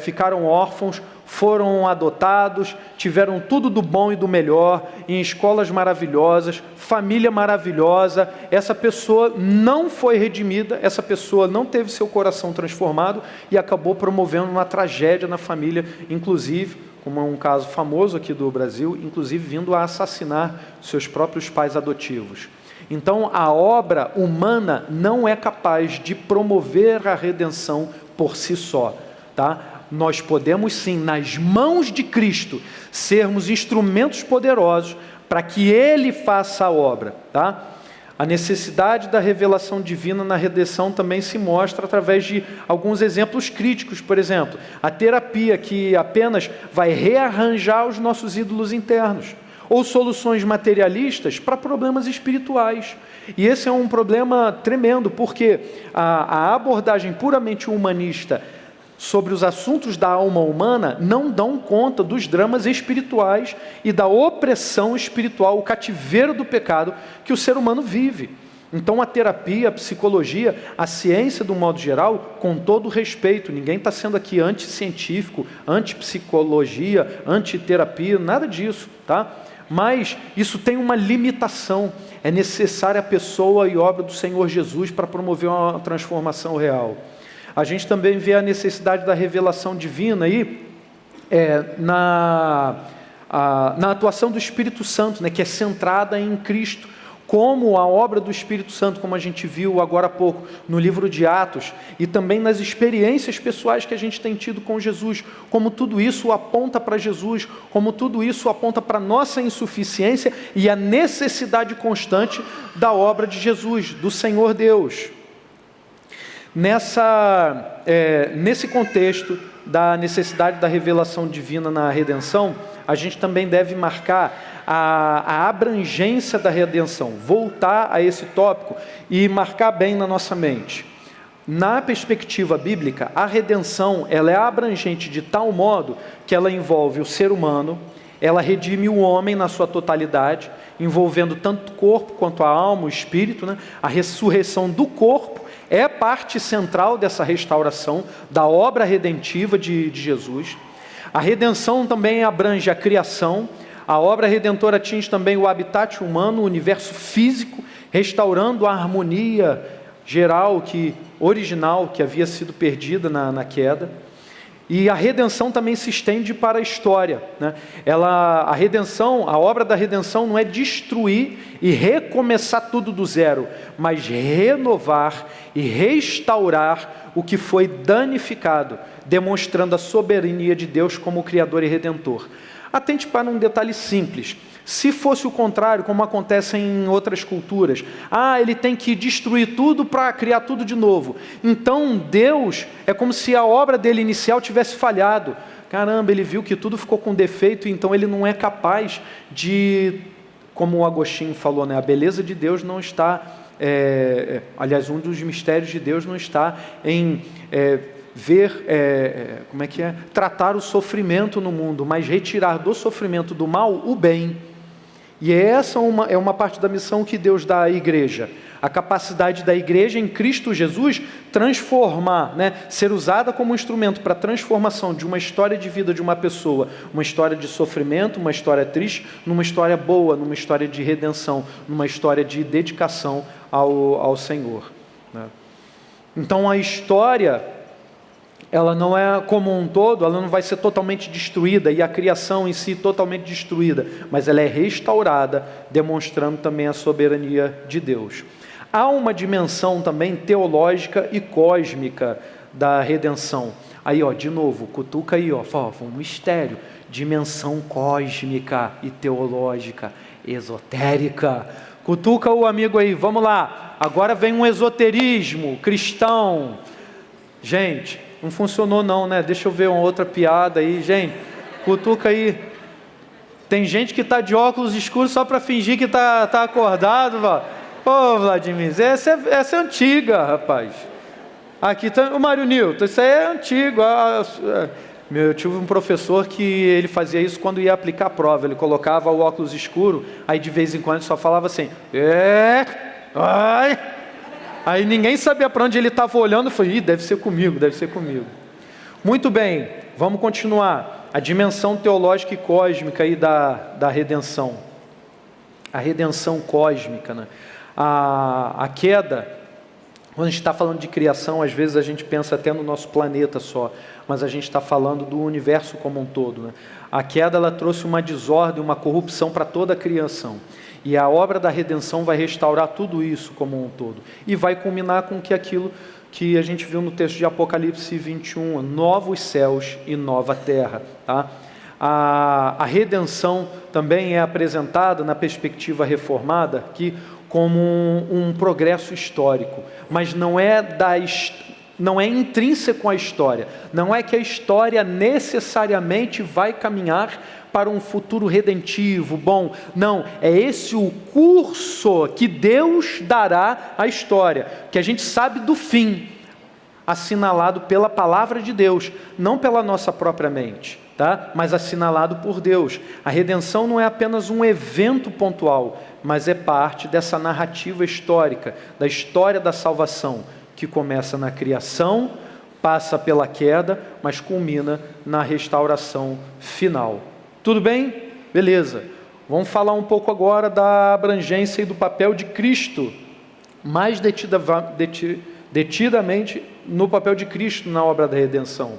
S1: ficaram órfãos, foram adotados, tiveram tudo do bom e do melhor, em escolas maravilhosas, família maravilhosa. Essa pessoa não foi redimida, essa pessoa não teve seu coração transformado e acabou promovendo uma tragédia na família, inclusive, como é um caso famoso aqui do Brasil, inclusive vindo a assassinar seus próprios pais adotivos. Então, a obra humana não é capaz de promover a redenção por si só, tá? Nós podemos sim, nas mãos de Cristo, sermos instrumentos poderosos para que Ele faça a obra, tá? A necessidade da revelação divina na redenção também se mostra através de alguns exemplos críticos. Por exemplo, a terapia que apenas vai rearranjar os nossos ídolos internos, ou soluções materialistas para problemas espirituais. E esse é um problema tremendo, porque a abordagem puramente humanista sobre os assuntos da alma humana não dão conta dos dramas espirituais e da opressão espiritual, o cativeiro do pecado que o ser humano vive. Então a terapia, a psicologia, a ciência do modo geral, com todo respeito, ninguém está sendo aqui anticientífico, antipsicologia, antiterapia, nada disso, tá? Mas isso tem uma limitação, é necessária a pessoa e obra do Senhor Jesus para promover uma transformação real. A gente também vê a necessidade da revelação divina aí, na atuação do Espírito Santo, né, que é centrada em Cristo, como a obra do Espírito Santo, como a gente viu agora há pouco no livro de Atos, e também nas experiências pessoais que a gente tem tido com Jesus, como tudo isso aponta para Jesus, como tudo isso aponta para a nossa insuficiência e a necessidade constante da obra de Jesus, do Senhor Deus. Nesse contexto da necessidade da revelação divina na redenção, a gente também deve marcar a abrangência da redenção, voltar a esse tópico e marcar bem na nossa mente. Na perspectiva bíblica, a redenção ela é abrangente de tal modo que ela envolve o ser humano, ela redime o homem na sua totalidade, envolvendo tanto o corpo quanto a alma, o espírito, né? A ressurreição do corpo é parte central dessa restauração, da obra redentiva de Jesus. A redenção também abrange a criação, a obra redentora atinge também o habitat humano, o universo físico, restaurando a harmonia geral, original, que havia sido perdida na queda. E a redenção também se estende para a história, né? A obra da redenção não é destruir e recomeçar tudo do zero, mas renovar e restaurar o que foi danificado, demonstrando a soberania de Deus como Criador e Redentor. Atente para um detalhe simples. Se fosse o contrário, como acontece em outras culturas, ele tem que destruir tudo para criar tudo de novo. Então Deus é como se a obra dele inicial tivesse falhado. Caramba, ele viu que tudo ficou com defeito, então ele não é capaz de, como o Agostinho falou, né? A beleza de Deus não está, aliás, um dos mistérios de Deus não está em tratar o sofrimento no mundo, mas retirar do sofrimento do mal o bem. E essa é uma parte da missão que Deus dá à igreja. A capacidade da igreja em Cristo Jesus transformar, né, ser usada como instrumento para a transformação de uma história de vida de uma pessoa, uma história de sofrimento, uma história triste, numa história boa, numa história de redenção, numa história de dedicação ao Senhor, né? Então a história, ela não é como um todo, ela não vai ser totalmente destruída, e a criação em si totalmente destruída, mas ela é restaurada, demonstrando também a soberania de Deus. Há uma dimensão também teológica e cósmica da redenção. Aí, de novo, cutuca aí, um mistério, dimensão cósmica e teológica, esotérica. Cutuca o amigo aí, vamos lá, agora vem um esoterismo cristão. Gente, não funcionou não, né? Deixa eu ver uma outra piada aí, gente. Cutuca aí. Tem gente que está de óculos escuros só para fingir que tá acordado. Ô, Vladimir, essa é antiga, rapaz. Aqui tá o Mário Nilton, isso aí é antigo. Eu tive um professor que ele fazia isso quando ia aplicar a prova. Ele colocava o óculos escuro, aí de vez em quando ele só falava assim, ai. Aí ninguém sabia para onde ele estava olhando. Eu falei, deve ser comigo. Muito bem, vamos continuar. A dimensão teológica e cósmica aí da redenção. A redenção cósmica, né? A queda, quando a gente está falando de criação, às vezes a gente pensa até no nosso planeta só, mas a gente está falando do universo como um todo, né? A queda, ela trouxe uma desordem, uma corrupção para toda a criação. E a obra da redenção vai restaurar tudo isso como um todo. E vai culminar com aquilo que a gente viu no texto de Apocalipse 21, novos céus e nova terra. Tá? A redenção também é apresentada na perspectiva reformada aqui como um progresso histórico, mas não é intrínseco à história. Não é que a história necessariamente vai caminhar para um futuro redentivo, bom. Não, é esse o curso que Deus dará à história, que a gente sabe do fim, assinalado pela palavra de Deus, não pela nossa própria mente, tá? Mas assinalado por Deus. A redenção não é apenas um evento pontual, mas é parte dessa narrativa histórica, da história da salvação, que começa na criação, passa pela queda, mas culmina na restauração final. Tudo bem? Beleza. Vamos falar um pouco agora da abrangência e do papel de Cristo, mais detidamente no papel de Cristo na obra da redenção.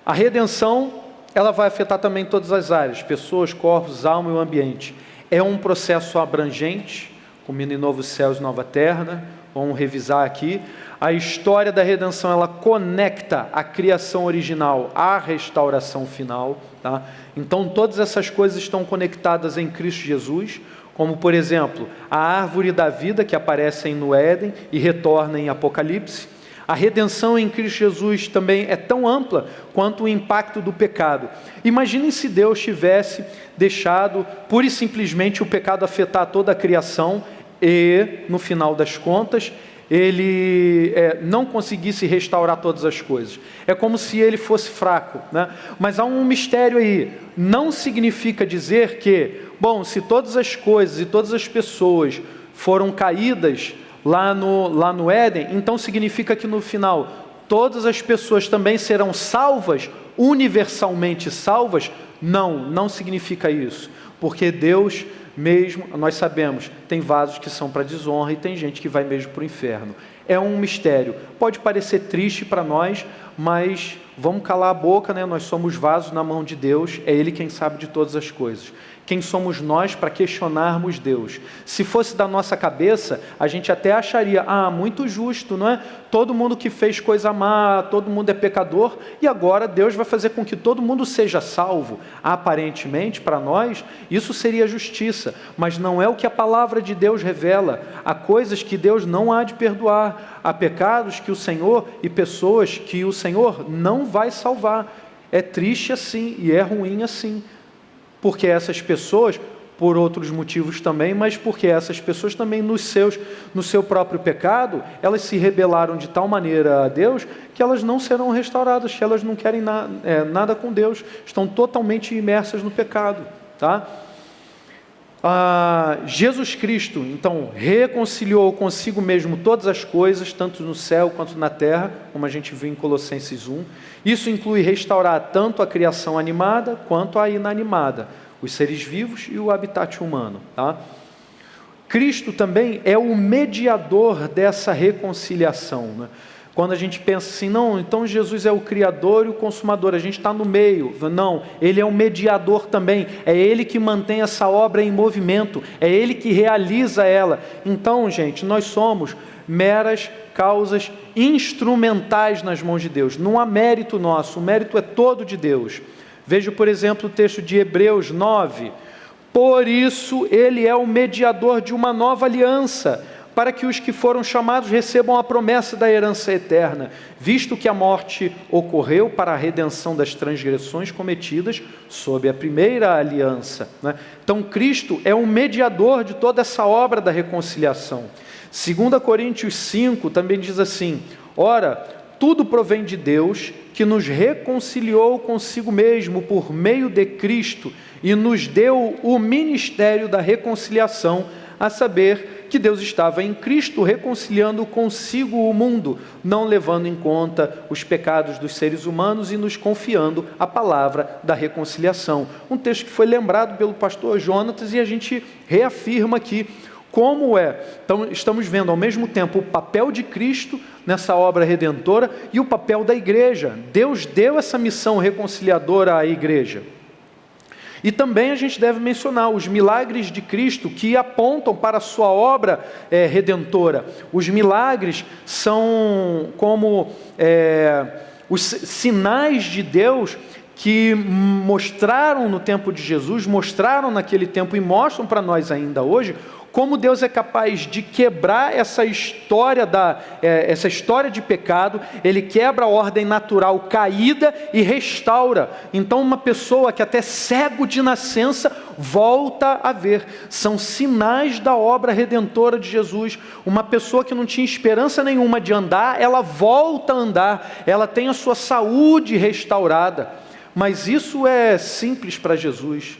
S1: A redenção, ela vai afetar também todas as áreas, pessoas, corpos, alma e o ambiente. É um processo abrangente, culmina em novos céus e nova terra, né? Vamos revisar aqui. A história da redenção, ela conecta a criação original à restauração final, tá? Então todas essas coisas estão conectadas em Cristo Jesus, como por exemplo, a árvore da vida que aparece no Éden e retorna em Apocalipse. A redenção em Cristo Jesus também é tão ampla quanto o impacto do pecado. Imaginem se Deus tivesse deixado pura e simplesmente o pecado afetar toda a criação e, no final das contas, ele não conseguisse restaurar todas as coisas. É como se ele fosse fraco, né? Mas há um mistério aí. Não significa dizer que, bom, se todas as coisas e todas as pessoas foram caídas lá no Éden, então significa que no final todas as pessoas também serão salvas, universalmente salvas? Não significa isso, porque Deus mesmo, nós sabemos, tem vasos que são para desonra e tem gente que vai mesmo para o inferno. É um mistério, pode parecer triste para nós, mas vamos calar a boca, né? Nós somos vasos na mão de Deus, é Ele quem sabe de todas as coisas. Quem somos nós para questionarmos Deus? Se fosse da nossa cabeça, a gente até acharia, muito justo, não é? Todo mundo que fez coisa má, todo mundo é pecador, e agora Deus vai fazer com que todo mundo seja salvo. Aparentemente, para nós, isso seria justiça, mas não é o que a palavra de Deus revela. Há coisas que Deus não há de perdoar, há pecados que o Senhor e pessoas que o Senhor não vai salvar. É triste assim e é ruim assim. Porque essas pessoas, por outros motivos também, mas porque essas pessoas também no seu próprio pecado, elas se rebelaram de tal maneira a Deus, que elas não serão restauradas, que elas não querem nada com Deus, estão totalmente imersas no pecado, tá? Jesus Cristo, então, reconciliou consigo mesmo todas as coisas, tanto no céu quanto na terra, como a gente viu em Colossenses 1. Isso inclui restaurar tanto a criação animada quanto a inanimada, os seres vivos e o habitat humano. Tá? Cristo também é o mediador dessa reconciliação, né? Quando a gente pensa assim, não, então Jesus é o Criador e o Consumador, a gente está no meio. Não, Ele é um mediador também, é Ele que mantém essa obra em movimento, é Ele que realiza ela. Então, gente, nós somos meras causas instrumentais nas mãos de Deus, não há mérito nosso, o mérito é todo de Deus. Veja, por exemplo, o texto de Hebreus 9, por isso Ele é o mediador de uma nova aliança, para que os que foram chamados recebam a promessa da herança eterna, visto que a morte ocorreu para a redenção das transgressões cometidas sob a primeira aliança, né? Então Cristo é um mediador de toda essa obra da reconciliação. 2 Coríntios 5 também diz assim: ora, tudo provém de Deus, que nos reconciliou consigo mesmo por meio de Cristo e nos deu o ministério da reconciliação, a saber que Deus estava em Cristo reconciliando consigo o mundo, não levando em conta os pecados dos seres humanos e nos confiando a palavra da reconciliação. Um texto que foi lembrado pelo pastor Jonatas e a gente reafirma aqui como é. Então, estamos vendo ao mesmo tempo o papel de Cristo nessa obra redentora e o papel da igreja. Deus deu essa missão reconciliadora à igreja. E também a gente deve mencionar os milagres de Cristo que apontam para a sua obra redentora. Os milagres são como os sinais de Deus que mostraram no tempo de Jesus, mostraram naquele tempo e mostram para nós ainda hoje, como Deus é capaz de quebrar essa história de pecado. Ele quebra a ordem natural caída e restaura. Então uma pessoa que até cego de nascença volta a ver. São sinais da obra redentora de Jesus. Uma pessoa que não tinha esperança nenhuma de andar, ela volta a andar, ela tem a sua saúde restaurada. Mas isso é simples para Jesus.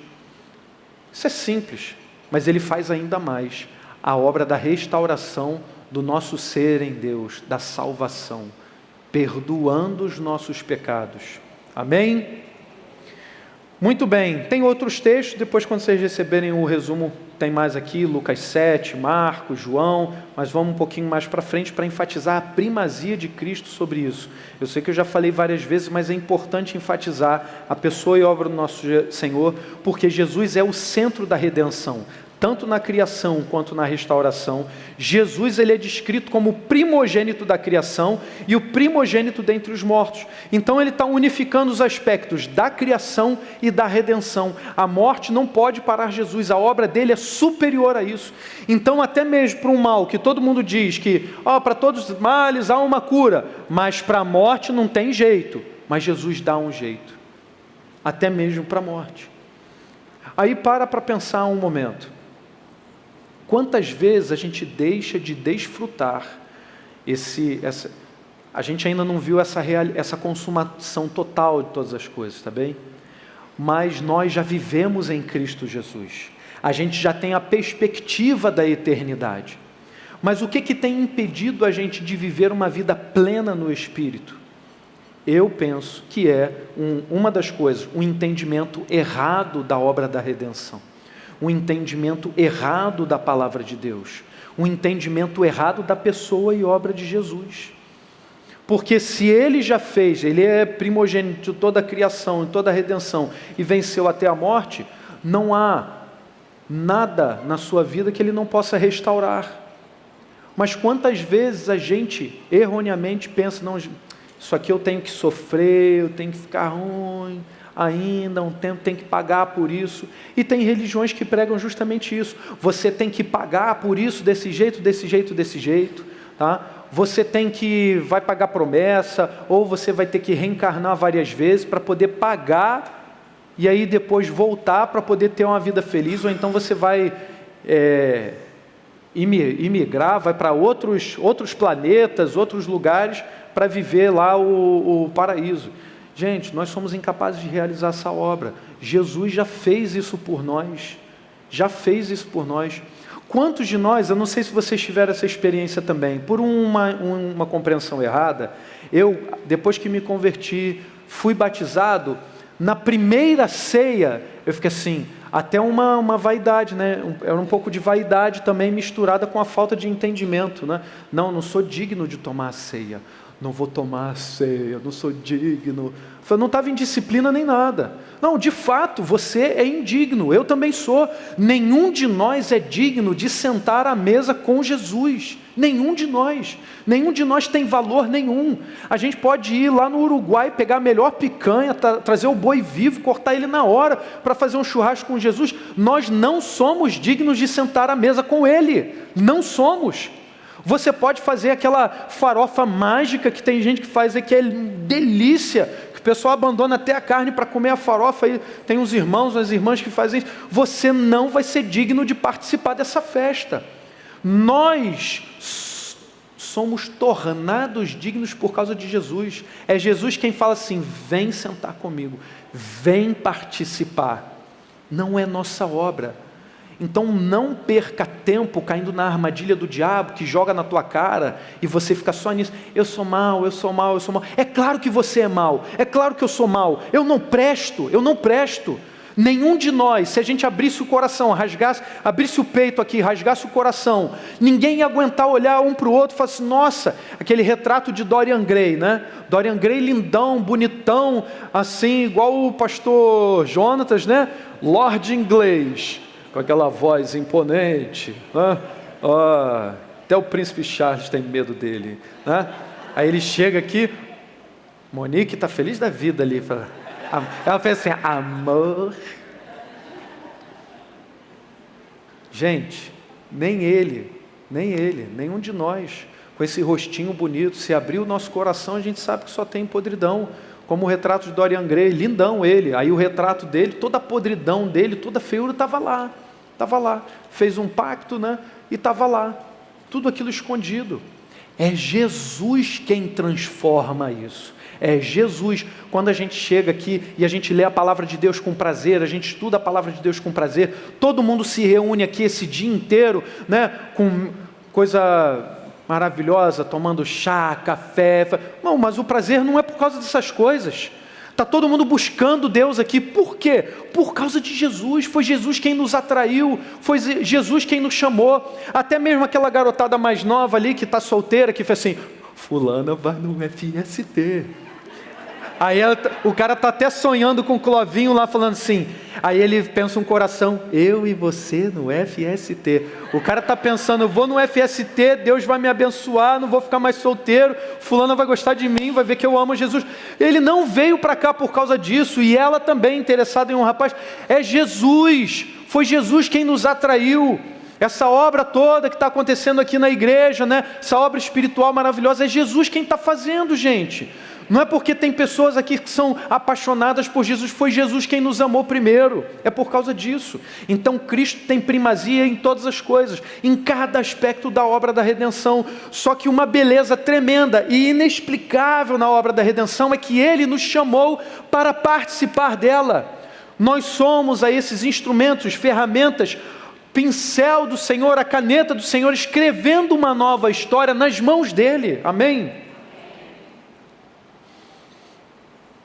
S1: Isso é simples. Mas Ele faz ainda mais, a obra da restauração do nosso ser em Deus, da salvação, perdoando os nossos pecados. Amém? Muito bem, tem outros textos, depois quando vocês receberem o resumo, tem mais aqui, Lucas 7, Marcos, João, mas vamos um pouquinho mais para frente para enfatizar a primazia de Cristo sobre isso. Eu sei que eu já falei várias vezes, mas é importante enfatizar a pessoa e obra do nosso Senhor, porque Jesus é o centro da redenção. Tanto na criação quanto na restauração, Jesus ele é descrito como o primogênito da criação e o primogênito dentre os mortos. Então ele está unificando os aspectos da criação e da redenção. A morte não pode parar Jesus, a obra dele é superior a isso. Então até mesmo para um mal que todo mundo diz que para todos os males há uma cura, mas para a morte não tem jeito, mas Jesus dá um jeito, até mesmo para a morte. Aí para pensar um momento. Quantas vezes a gente deixa de desfrutar a gente ainda não viu essa consumação total de todas as coisas, tá bem? Mas nós já vivemos em Cristo Jesus. A gente já tem a perspectiva da eternidade. Mas o que tem impedido a gente de viver uma vida plena no Espírito? Eu penso que uma das coisas, um entendimento errado da obra da redenção. Um entendimento errado da palavra de Deus, um entendimento errado da pessoa e obra de Jesus. Porque se Ele já fez, Ele é primogênito de toda a criação, de toda a redenção, e venceu até a morte, não há nada na sua vida que Ele não possa restaurar. Mas quantas vezes a gente erroneamente pensa, não, isso aqui eu tenho que sofrer, eu tenho que ficar ruim, ainda um tempo tem que pagar por isso, e tem religiões que pregam justamente isso, você tem que pagar por isso, desse jeito, tá? Você vai pagar promessa, ou você vai ter que reencarnar várias vezes para poder pagar, e aí depois voltar para poder ter uma vida feliz, ou então você vai imigrar, vai para outros planetas, outros lugares, para viver lá o paraíso. Gente, nós somos incapazes de realizar essa obra. Jesus já fez isso por nós. Quantos de nós, eu não sei se vocês tiveram essa experiência também, por uma compreensão errada, eu, depois que me converti, fui batizado, na primeira ceia, eu fiquei assim, até uma vaidade, né? Era um pouco de vaidade também misturada com a falta de entendimento, né? Não sou digno de tomar a ceia. Não vou tomar a ceia, não sou digno. Eu não estava em disciplina nem nada. Não, de fato, você é indigno, eu também sou. Nenhum de nós é digno de sentar à mesa com Jesus. Nenhum de nós tem valor nenhum. A gente pode ir lá no Uruguai, pegar a melhor picanha, trazer o boi vivo, cortar ele na hora, para fazer um churrasco com Jesus. Nós não somos dignos de sentar à mesa com Ele. Não somos. Você pode fazer aquela farofa mágica que tem gente que faz aqui, é delícia, que o pessoal abandona até a carne para comer a farofa, e tem uns irmãos, umas irmãs que fazem isso. Você não vai ser digno de participar dessa festa. Nós somos tornados dignos por causa de Jesus. É Jesus quem fala assim: vem sentar comigo, vem participar. Não é nossa obra. Então não perca tempo caindo na armadilha do diabo, que joga na tua cara e você fica só nisso. Eu sou mau, eu sou mau, eu sou mau. É claro que você é mau, é claro que eu sou mau. Eu não presto. Nenhum de nós, se a gente abrisse o coração, abrisse o peito aqui, rasgasse o coração, ninguém ia aguentar olhar um para o outro e falar assim: nossa, aquele retrato de Dorian Gray, né? Dorian Gray lindão, bonitão, assim, igual o pastor Jonatas, né? Lord inglês, com aquela voz imponente, né? Até o príncipe Charles tem medo dele, né? Aí ele chega aqui, Monique está feliz da vida ali, ela fez assim: amor. Gente, nenhum de nós, com esse rostinho bonito, se abrir o nosso coração, a gente sabe que só tem podridão. Como o retrato de Dorian Gray, lindão ele, aí o retrato dele, toda a podridão dele, toda a feiura estava lá, fez um pacto, né? E estava lá, tudo aquilo escondido. É Jesus quem transforma isso. É Jesus. Quando a gente chega aqui e a gente lê a palavra de Deus com prazer, a gente estuda a palavra de Deus com prazer, todo mundo se reúne aqui esse dia inteiro, né? Com coisa maravilhosa, tomando chá, café. Não, mas o prazer não é por causa dessas coisas. Está todo mundo buscando Deus aqui. Por quê? Por causa de Jesus. Foi Jesus quem nos atraiu, foi Jesus quem nos chamou. Até mesmo aquela garotada mais nova ali, que está solteira, que fez assim: fulana vai no FST. Aí o cara está até sonhando com o Clovinho lá, falando assim. Aí ele pensa um coração: eu e você no FST. O cara está pensando: eu vou no FST, Deus vai me abençoar, não vou ficar mais solteiro, fulana vai gostar de mim, vai ver que eu amo Jesus. Ele não veio para cá por causa disso, e ela também interessada em um rapaz. É Jesus, foi Jesus quem nos atraiu. Essa obra toda que está acontecendo aqui na igreja, né? Essa obra espiritual maravilhosa, é Jesus quem está fazendo, gente. Não é porque tem pessoas aqui que são apaixonadas por Jesus, foi Jesus quem nos amou primeiro, é por causa disso. Então Cristo tem primazia em todas as coisas, em cada aspecto da obra da redenção. Só que uma beleza tremenda e inexplicável na obra da redenção é que Ele nos chamou para participar dela. Nós somos a esses instrumentos, ferramentas, pincel do Senhor, a caneta do Senhor, escrevendo uma nova história nas mãos dEle. Amém?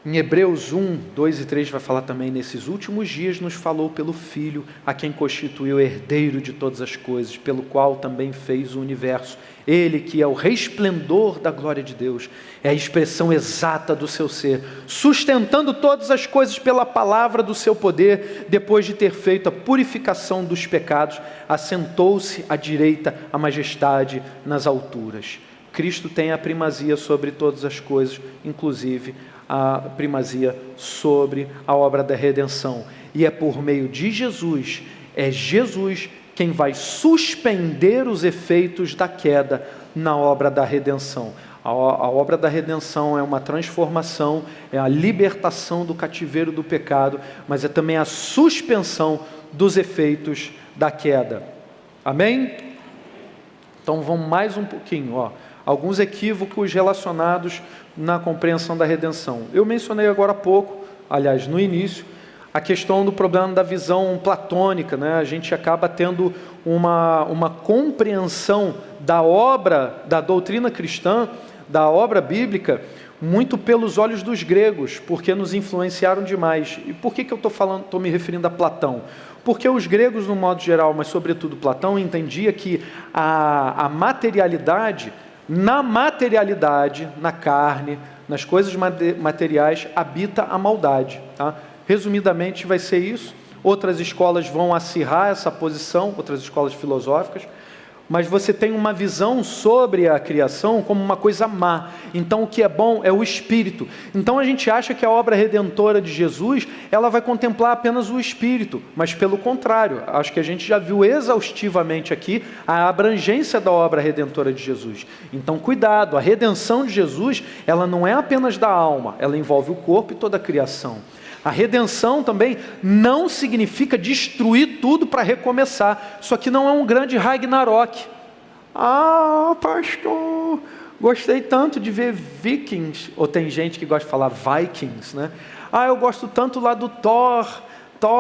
S1: Em Hebreus 1, 2 e 3 vai falar também: nesses últimos dias nos falou pelo Filho, a quem constituiu herdeiro de todas as coisas, pelo qual também fez o universo. Ele que é o resplendor da glória de Deus, é a expressão exata do seu ser, sustentando todas as coisas pela palavra do seu poder, depois de ter feito a purificação dos pecados, assentou-se à direita, a majestade nas alturas. Cristo tem a primazia sobre todas as coisas, inclusive a primazia sobre a obra da redenção. E é por meio de Jesus, é Jesus quem vai suspender os efeitos da queda na obra da redenção. A obra da redenção é uma transformação, é a libertação do cativeiro do pecado, mas é também a suspensão dos efeitos da queda. Amém? Então vamos mais um pouquinho, alguns equívocos relacionados na compreensão da redenção. Eu mencionei agora há pouco, aliás, no início, a questão do problema da visão platônica, né? A gente acaba tendo uma compreensão da obra, da doutrina cristã, da obra bíblica, muito pelos olhos dos gregos, porque nos influenciaram demais. E por que eu estou me referindo a Platão? Porque os gregos, no modo geral, mas sobretudo Platão, entendia que a materialidade, na materialidade, na carne, nas coisas materiais, habita a maldade. Tá? Resumidamente vai ser isso. Outras escolas vão acirrar essa posição, outras escolas filosóficas. mas você tem uma visão sobre a criação como uma coisa má. Então o que é bom é o Espírito. Então a gente acha que a obra redentora de Jesus, ela vai contemplar apenas o Espírito, mas pelo contrário, acho que a gente já viu exaustivamente aqui a abrangência da obra redentora de Jesus. Então cuidado, a redenção de Jesus, ela não é apenas da alma, ela envolve o corpo e toda a criação. A redenção também não significa destruir tudo para recomeçar. Isso aqui não é um grande Ragnarok. Ah, pastor, gostei tanto de ver Vikings, ou tem gente que gosta de falar Vikings, né? Ah, eu gosto tanto lá do Thor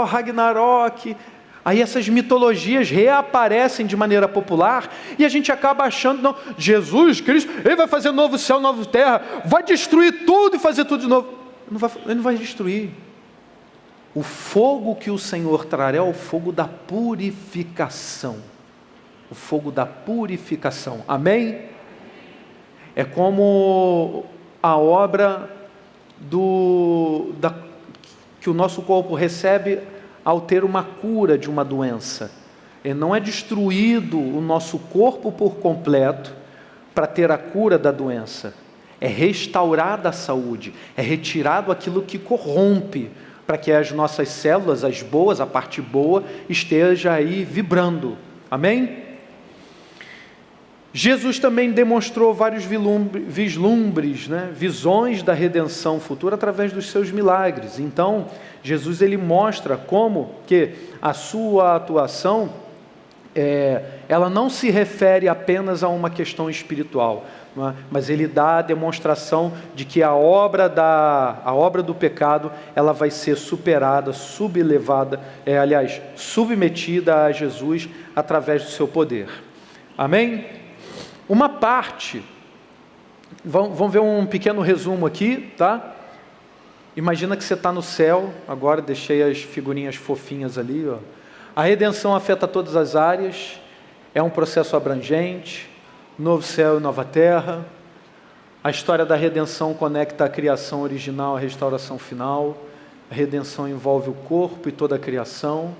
S1: Ragnarok. Aí essas mitologias reaparecem de maneira popular e a gente acaba achando, não, Jesus Cristo, Ele vai fazer novo céu, nova terra, vai destruir tudo e fazer tudo de novo. Ele não vai destruir. O fogo que o Senhor trará é o fogo da purificação. O fogo da purificação. Amém? É como a obra que o nosso corpo recebe ao ter uma cura de uma doença. E não é destruído o nosso corpo por completo para ter a cura da doença. É restaurada a saúde. É retirado aquilo que corrompe, para que as nossas células, as boas, a parte boa, esteja aí vibrando. Amém? Jesus também demonstrou vários vislumbres, né? Visões da redenção futura através dos seus milagres. Então, Jesus ele mostra como que a sua atuação, ela não se refere apenas a uma questão espiritual, mas ele dá a demonstração de que a obra do pecado, ela vai ser superada, submetida a Jesus através do seu poder. Amém? Uma parte, vamos ver um pequeno resumo aqui, tá? Imagina que você está no céu, agora deixei as figurinhas fofinhas ali, ó. A redenção afeta todas as áreas, é um processo abrangente, novo céu e nova terra. A história da redenção conecta a criação original à restauração final. A redenção envolve o corpo e toda a criação.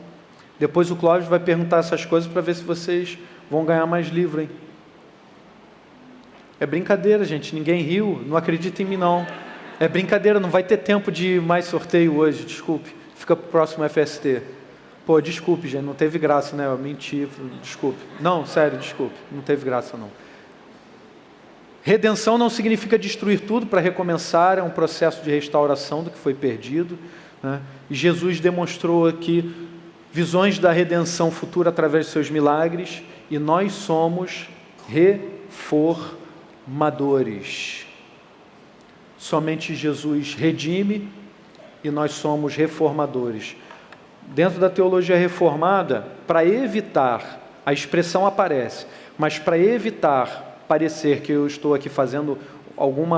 S1: Depois o Clóvis vai perguntar essas coisas para ver se vocês vão ganhar mais livro, hein? É brincadeira, gente, ninguém riu, não acredita em mim não. É brincadeira, não vai ter tempo de mais sorteio hoje, desculpe. Fica para o próximo FST. Pô, desculpe, gente, não teve graça, né? Eu menti, desculpe. Não, sério, desculpe, não teve graça não. Redenção não significa destruir tudo para recomeçar, é um processo de restauração do que foi perdido, né? E Jesus demonstrou aqui visões da redenção futura através de seus milagres, e nós somos reformadores. Somente Jesus redime e nós somos reformadores. Dentro da teologia reformada, para evitar, a expressão aparece, mas para evitar parecer que eu estou aqui fazendo algum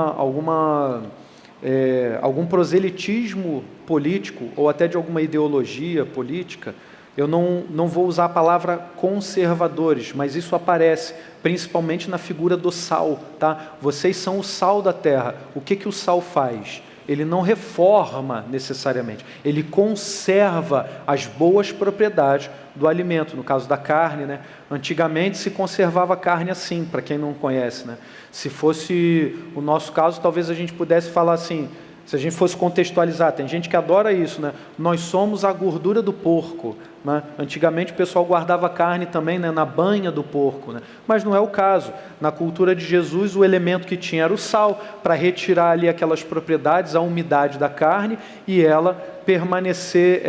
S1: proselitismo político ou até de alguma ideologia política, eu não vou usar a palavra conservadores, mas isso aparece principalmente na figura do sal, tá? Vocês são o sal da terra. O que o sal faz? Ele não reforma necessariamente, ele conserva as boas propriedades do alimento, no caso da carne, né? Antigamente se conservava a carne assim, para quem não conhece, né? Se fosse o nosso caso, talvez a gente pudesse falar assim, se a gente fosse contextualizar, tem gente que adora isso, né? Nós somos a gordura do porco, né? Antigamente o pessoal guardava carne também, né, na banha do porco, né? Mas não é o caso. Na cultura de Jesus, o elemento que tinha era o sal, para retirar ali aquelas propriedades, a umidade da carne, e ela permanecer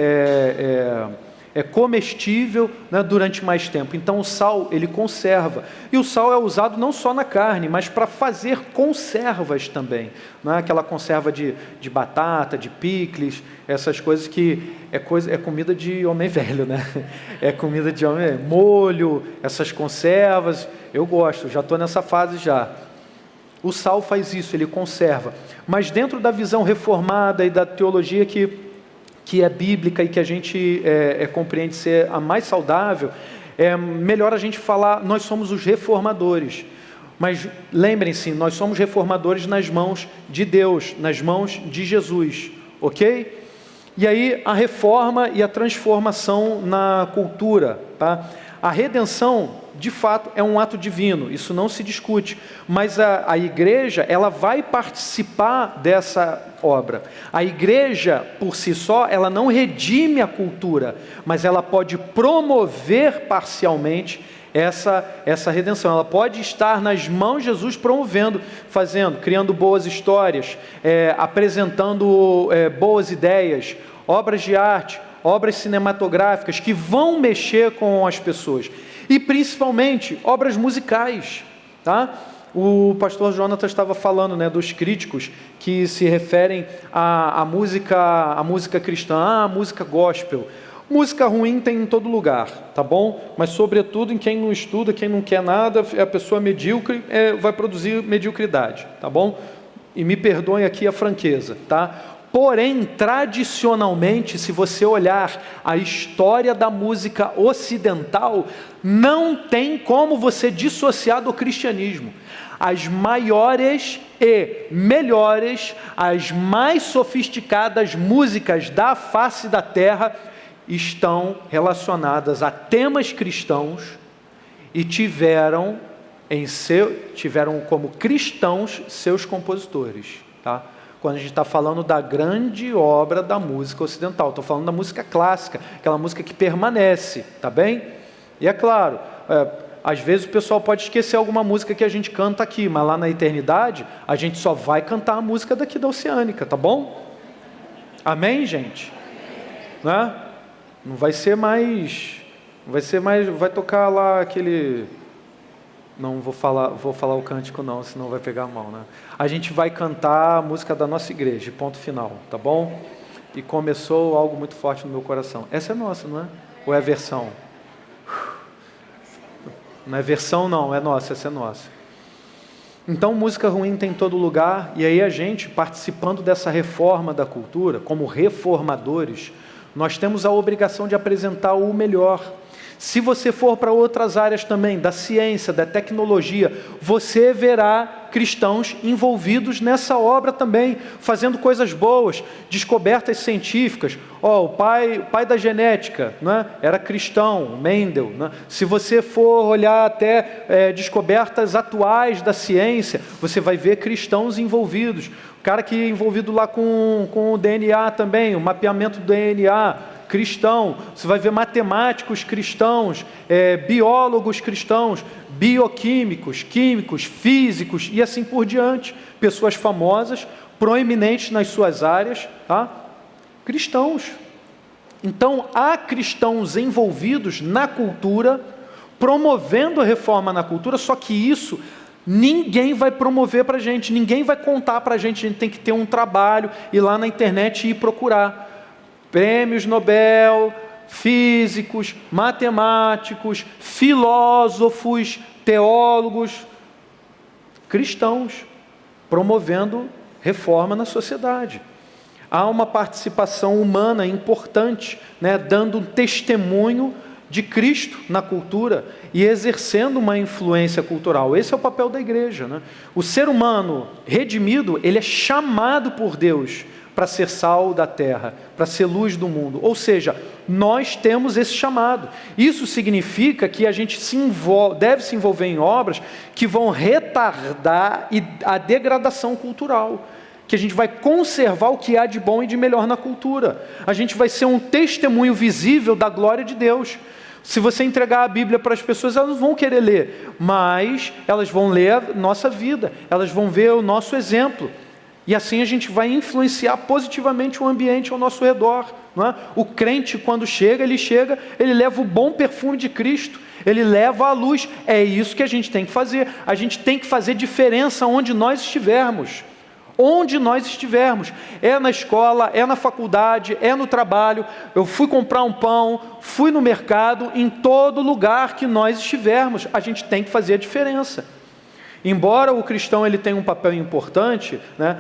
S1: comestível, né, durante mais tempo. Então o sal, ele conserva. E o sal é usado não só na carne, mas para fazer conservas também. Não é aquela conserva de batata, de picles, essas coisas que é comida de homem velho, né? É comida de homem, molho, essas conservas. Eu gosto, já estou nessa fase já. O sal faz isso, ele conserva. Mas dentro da visão reformada e da teologia que é bíblica e que a gente compreende ser a mais saudável, é melhor a gente falar, nós somos os reformadores. Mas lembrem-se, nós somos reformadores nas mãos de Deus, nas mãos de Jesus, ok? E aí a reforma e a transformação na cultura, tá? A redenção, de fato, é um ato divino, isso não se discute, mas a igreja, ela vai participar dessa obra. A igreja, por si só, ela não redime a cultura, mas ela pode promover parcialmente essa redenção. Ela pode estar nas mãos de Jesus promovendo, fazendo, criando boas histórias, apresentando boas ideias, obras de arte, obras cinematográficas que vão mexer com as pessoas. E principalmente obras musicais, tá? O pastor Jonathan estava falando, né, dos críticos que se referem à música cristã, à música gospel. Música ruim tem em todo lugar, tá bom? Mas sobretudo em quem não estuda, quem não quer nada, a pessoa medíocre vai produzir mediocridade, tá bom? E me perdoem aqui a franqueza, tá? Porém, tradicionalmente, se você olhar a história da música ocidental, não tem como você dissociar do cristianismo. As maiores e melhores, as mais sofisticadas músicas da face da terra estão relacionadas a temas cristãos e tiveram como cristãos seus compositores, tá? Quando a gente está falando da grande obra da música ocidental, estou falando da música clássica, aquela música que permanece, tá bem? E é claro, às vezes o pessoal pode esquecer alguma música que a gente canta aqui, mas lá na eternidade, a gente só vai cantar a música daqui da Oceânica, tá bom? Amém, gente? Né? Não vai ser mais, vai tocar lá aquele... Não vou falar o cântico não, senão vai pegar mal, né? A gente vai cantar a música da nossa igreja, ponto final, tá bom? E começou algo muito forte no meu coração. Essa é nossa, não é? Ou é a versão? Não é versão não, é nossa, essa é nossa. Então, música ruim tem em todo lugar, e aí a gente, participando dessa reforma da cultura, como reformadores, nós temos a obrigação de apresentar o melhor. Se você for para outras áreas também, da ciência, da tecnologia, você verá cristãos envolvidos nessa obra também, fazendo coisas boas, descobertas científicas. O pai da genética, né, era cristão, Mendel. Né? Se você for olhar até descobertas atuais da ciência, você vai ver cristãos envolvidos. O cara que é envolvido lá com o DNA também, o mapeamento do DNA, cristão. Você vai ver matemáticos cristãos, biólogos cristãos, bioquímicos, químicos, físicos e assim por diante. Pessoas famosas, proeminentes nas suas áreas, tá? Cristãos. Então, há cristãos envolvidos na cultura, promovendo a reforma na cultura, só que isso ninguém vai promover para a gente, ninguém vai contar para a gente tem que ter um trabalho, ir lá na internet e ir procurar. Prêmios Nobel, físicos, matemáticos, filósofos, teólogos, cristãos, promovendo reforma na sociedade. Há uma participação humana importante, né, dando um testemunho de Cristo na cultura e exercendo uma influência cultural. Esse é o papel da igreja, né? O ser humano redimido, ele é chamado por Deus para ser sal da terra, para ser luz do mundo. Ou seja, nós temos esse chamado. Isso significa que a gente deve se envolver em obras que vão retardar a degradação cultural, que a gente vai conservar o que há de bom e de melhor na cultura. A gente vai ser um testemunho visível da glória de Deus. Se você entregar a Bíblia para as pessoas, elas vão querer ler, mas elas vão ler a nossa vida, elas vão ver o nosso exemplo. E assim a gente vai influenciar positivamente o ambiente ao nosso redor. Não é? O crente, quando chega, ele leva o bom perfume de Cristo, ele leva a luz. É isso que a gente tem que fazer. A gente tem que fazer diferença onde nós estivermos. Onde nós estivermos. É na escola, é na faculdade, é no trabalho. Eu fui comprar um pão, fui no mercado, em todo lugar que nós estivermos, a gente tem que fazer a diferença. Embora o cristão ele tenha um papel importante, né,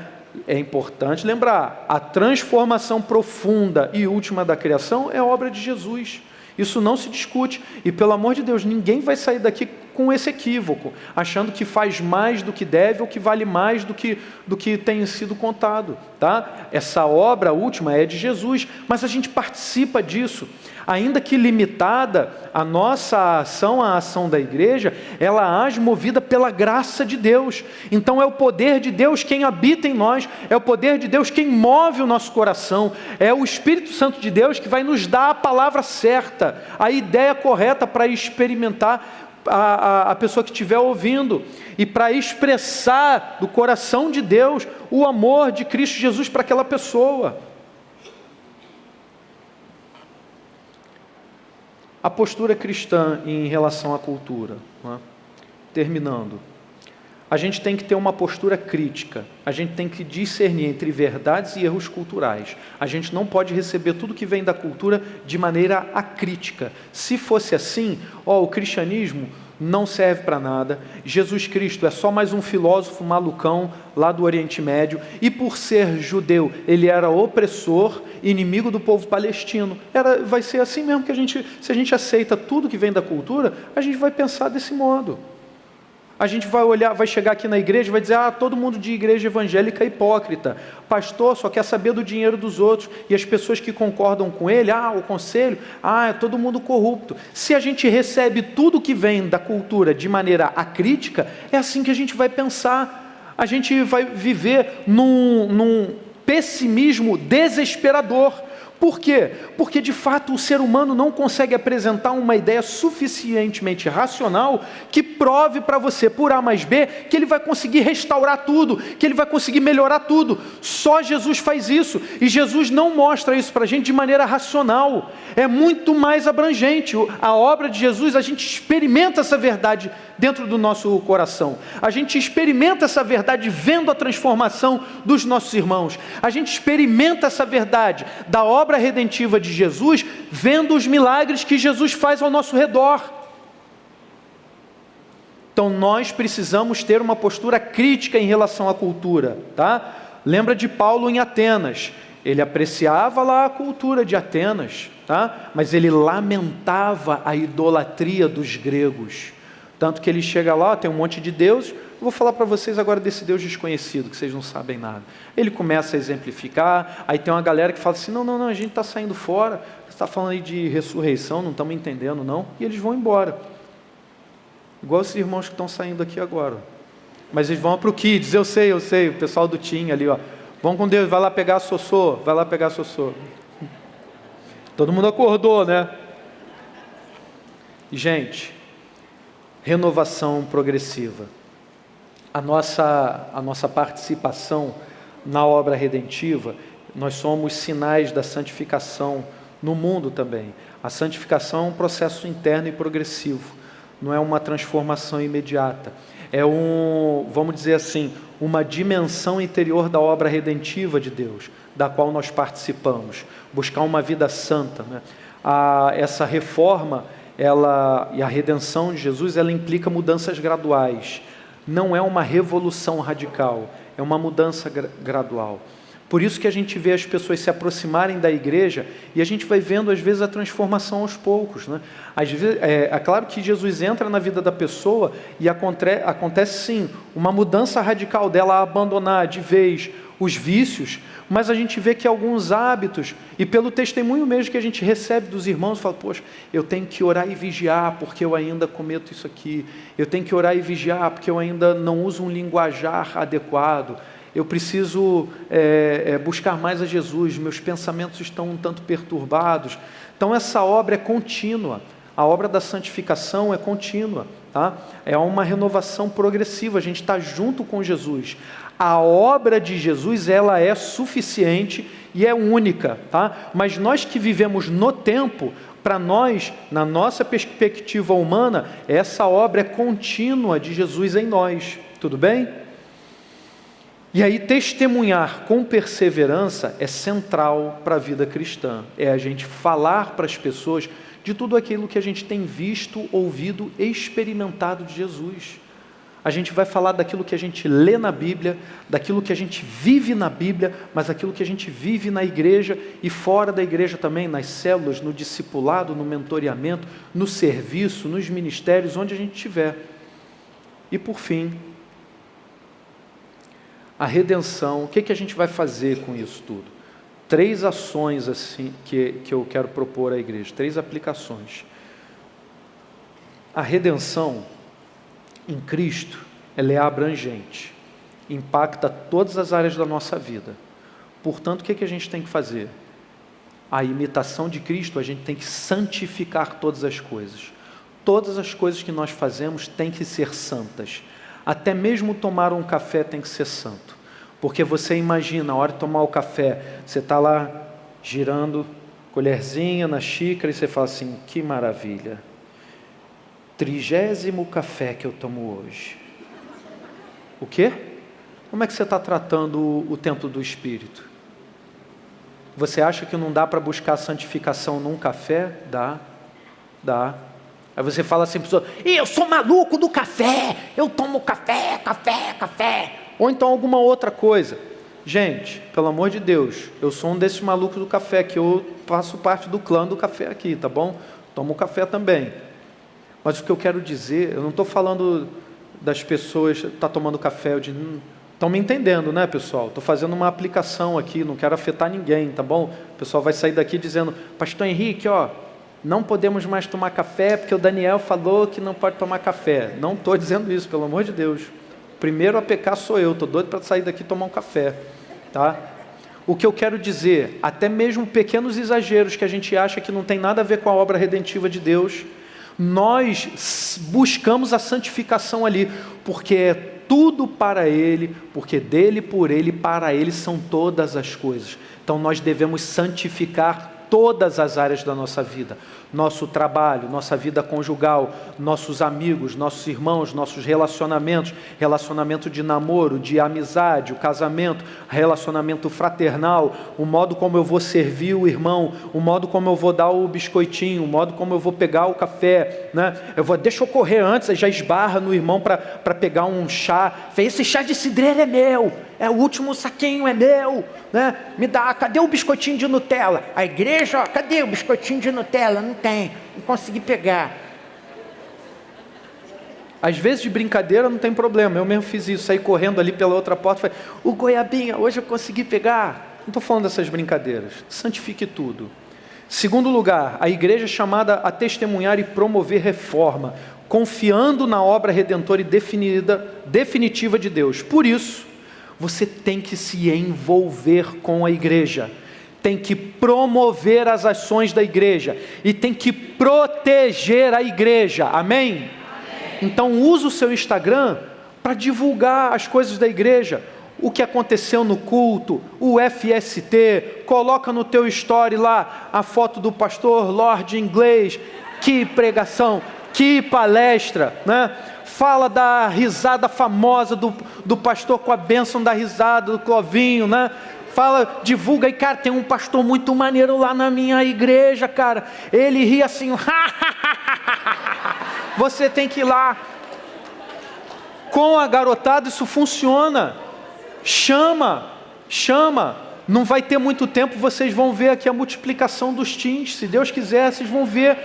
S1: é importante lembrar, a transformação profunda e última da criação é obra de Jesus. Isso não se discute. E pelo amor de Deus, ninguém vai sair daqui com esse equívoco, achando que faz mais do que deve ou que vale mais do que tem sido contado, tá? Essa obra última é de Jesus, mas a gente participa disso. Ainda que limitada, a nossa ação, a ação da igreja, ela age movida pela graça de Deus. Então é o poder de Deus quem habita em nós, é o poder de Deus quem move o nosso coração, é o Espírito Santo de Deus que vai nos dar a palavra certa, a ideia correta para experimentar a pessoa que estiver ouvindo e para expressar do coração de Deus o amor de Cristo Jesus para aquela pessoa. A postura cristã em relação à cultura, né? Terminando, a gente tem que ter uma postura crítica, a gente tem que discernir entre verdades e erros culturais. A gente não pode receber tudo que vem da cultura de maneira acrítica. Se fosse assim, o cristianismo não serve para nada, Jesus Cristo é só mais um filósofo malucão lá do Oriente Médio, e por ser judeu, ele era opressor, inimigo do povo palestino. Vai ser assim mesmo que se a gente aceita tudo que vem da cultura, a gente vai pensar desse modo. A gente vai olhar, vai chegar aqui na igreja e vai dizer, todo mundo de igreja evangélica é hipócrita. Pastor só quer saber do dinheiro dos outros. E as pessoas que concordam com ele, o conselho, é todo mundo corrupto. Se a gente recebe tudo que vem da cultura de maneira acrítica, é assim que a gente vai pensar. A gente vai viver num pessimismo desesperador. Por quê? Porque de fato o ser humano não consegue apresentar uma ideia suficientemente racional que prove para você, por A mais B, que ele vai conseguir restaurar tudo, que ele vai conseguir melhorar tudo. Só Jesus faz isso, e Jesus não mostra isso para a gente de maneira racional, é muito mais abrangente. A obra de Jesus, a gente experimenta essa verdade dentro do nosso coração, a gente experimenta essa verdade vendo a transformação dos nossos irmãos, a gente experimenta essa verdade da obra redentiva de Jesus, vendo os milagres que Jesus faz ao nosso redor. Então nós precisamos ter uma postura crítica em relação à cultura, tá? Lembra de Paulo em Atenas, ele apreciava lá a cultura de Atenas, tá? Mas ele lamentava a idolatria dos gregos, tanto que ele chega lá, tem um monte de deuses. Eu vou falar para vocês agora desse Deus desconhecido, que vocês não sabem nada. Ele começa a exemplificar, aí tem uma galera que fala assim, não, a gente está saindo fora, você está falando aí de ressurreição, não estamos entendendo não, e eles vão embora. Igual esses irmãos que estão saindo aqui agora. Mas eles vão para o Kids, eu sei, o pessoal do Tim ali, vão com Deus, vai lá pegar a Sossô. Todo mundo acordou, né? Gente, renovação progressiva. A nossa participação na obra redentiva, nós somos sinais da santificação no mundo também. A santificação é um processo interno e progressivo, não é uma transformação imediata. É vamos dizer assim, uma dimensão interior da obra redentiva de Deus, da qual nós participamos. Buscar uma vida santa, né? Essa reforma, e a redenção de Jesus, ela implica mudanças graduais. Não é uma revolução radical, é uma mudança gradual. Por isso que a gente vê as pessoas se aproximarem da igreja e a gente vai vendo às vezes a transformação aos poucos, né? Às vezes, é claro que Jesus entra na vida da pessoa e acontece sim uma mudança radical dela a abandonar de vez os vícios, mas a gente vê que alguns hábitos, e pelo testemunho mesmo que a gente recebe dos irmãos, fala, poxa, eu tenho que orar e vigiar porque eu ainda cometo isso aqui, eu tenho que orar e vigiar porque eu ainda não uso um linguajar adequado, eu preciso buscar mais a Jesus, meus pensamentos estão um tanto perturbados. Então essa obra é contínua, a obra da santificação é contínua, tá? É uma renovação progressiva, a gente está junto com Jesus. A obra de Jesus, ela é suficiente e é única, tá? Mas nós que vivemos no tempo, para nós, na nossa perspectiva humana, essa obra é contínua de Jesus em nós, tudo bem? E aí testemunhar com perseverança é central para a vida cristã, é a gente falar para as pessoas de tudo aquilo que a gente tem visto, ouvido e experimentado de Jesus. A gente vai falar daquilo que a gente lê na Bíblia, daquilo que a gente vive na Bíblia, mas daquilo que a gente vive na igreja e fora da igreja também, nas células, no discipulado, no mentoreamento, no serviço, nos ministérios, onde a gente estiver. E por fim, a redenção. O que a gente vai fazer com isso tudo? 3 ações assim que eu quero propor à igreja, 3 aplicações. A redenção em Cristo, ela é abrangente, impacta todas as áreas da nossa vida. Portanto, o que a gente tem que fazer? A imitação de Cristo, a gente tem que santificar todas as coisas. Todas as coisas que nós fazemos têm que ser santas. Até mesmo tomar um café tem que ser santo. Porque você imagina, a hora de tomar o café, você está lá girando, colherzinha na xícara, e você fala assim, que maravilha, 30º café que eu tomo hoje. O quê? Como é que você está tratando o templo do Espírito? Você acha que não dá para buscar santificação num café? Dá. Aí você fala assim para a pessoa, eu sou maluco do café, eu tomo café. Ou então alguma outra coisa. Gente, pelo amor de Deus, eu sou um desses malucos do café, que eu faço parte do clã do café aqui, tá bom? Tomo café também. Mas o que eu quero dizer, eu não estou falando das pessoas que estão tomando café, estão me entendendo, né, pessoal? Estou fazendo uma aplicação aqui, não quero afetar ninguém, tá bom? O pessoal vai sair daqui dizendo, Pastor Henrique, não podemos mais tomar café, porque o Daniel falou que não pode tomar café. Não estou dizendo isso, pelo amor de Deus. Primeiro a pecar sou eu, estou doido para sair daqui e tomar um café, tá? O que eu quero dizer, até mesmo pequenos exageros que a gente acha que não tem nada a ver com a obra redentiva de Deus, nós buscamos a santificação ali, porque é tudo para Ele, porque dele, por Ele, para Ele são todas as coisas. Então nós devemos santificar todas as áreas da nossa vida, nosso trabalho, nossa vida conjugal, nossos amigos, nossos irmãos, nossos relacionamentos, relacionamento de namoro, de amizade, o casamento, relacionamento fraternal, o modo como eu vou servir o irmão, o modo como eu vou dar o biscoitinho, o modo como eu vou pegar o café, né? Deixa eu correr antes, aí já esbarra no irmão para pegar um chá, esse chá de cidreira é meu, o último saquinho é meu, né? Me dá, cadê o biscoitinho de Nutella? A igreja, cadê o biscoitinho de Nutella? Não tem, não consegui pegar. Às vezes de brincadeira não tem problema, eu mesmo fiz isso, saí correndo ali pela outra porta, falei, o goiabinha, hoje eu consegui pegar. Não estou falando dessas brincadeiras, santifique tudo. Segundo lugar, a igreja é chamada a testemunhar e promover reforma, confiando na obra redentora e definitiva de Deus. Por isso, você tem que se envolver com a igreja, tem que promover as ações da igreja e tem que proteger a igreja, amém? Então use o seu Instagram para divulgar as coisas da igreja, o que aconteceu no culto, o FST, coloca no teu story lá a foto do pastor Lorde Inglês, que pregação, que palestra, né? Fala da risada famosa do pastor com a bênção da risada do Clovinho, né? Fala, divulga, e cara, tem um pastor muito maneiro lá na minha igreja, cara, ele ri assim, você tem que ir lá, com a garotada isso funciona, chama, não vai ter muito tempo, vocês vão ver aqui a multiplicação dos teens, se Deus quiser, vocês vão ver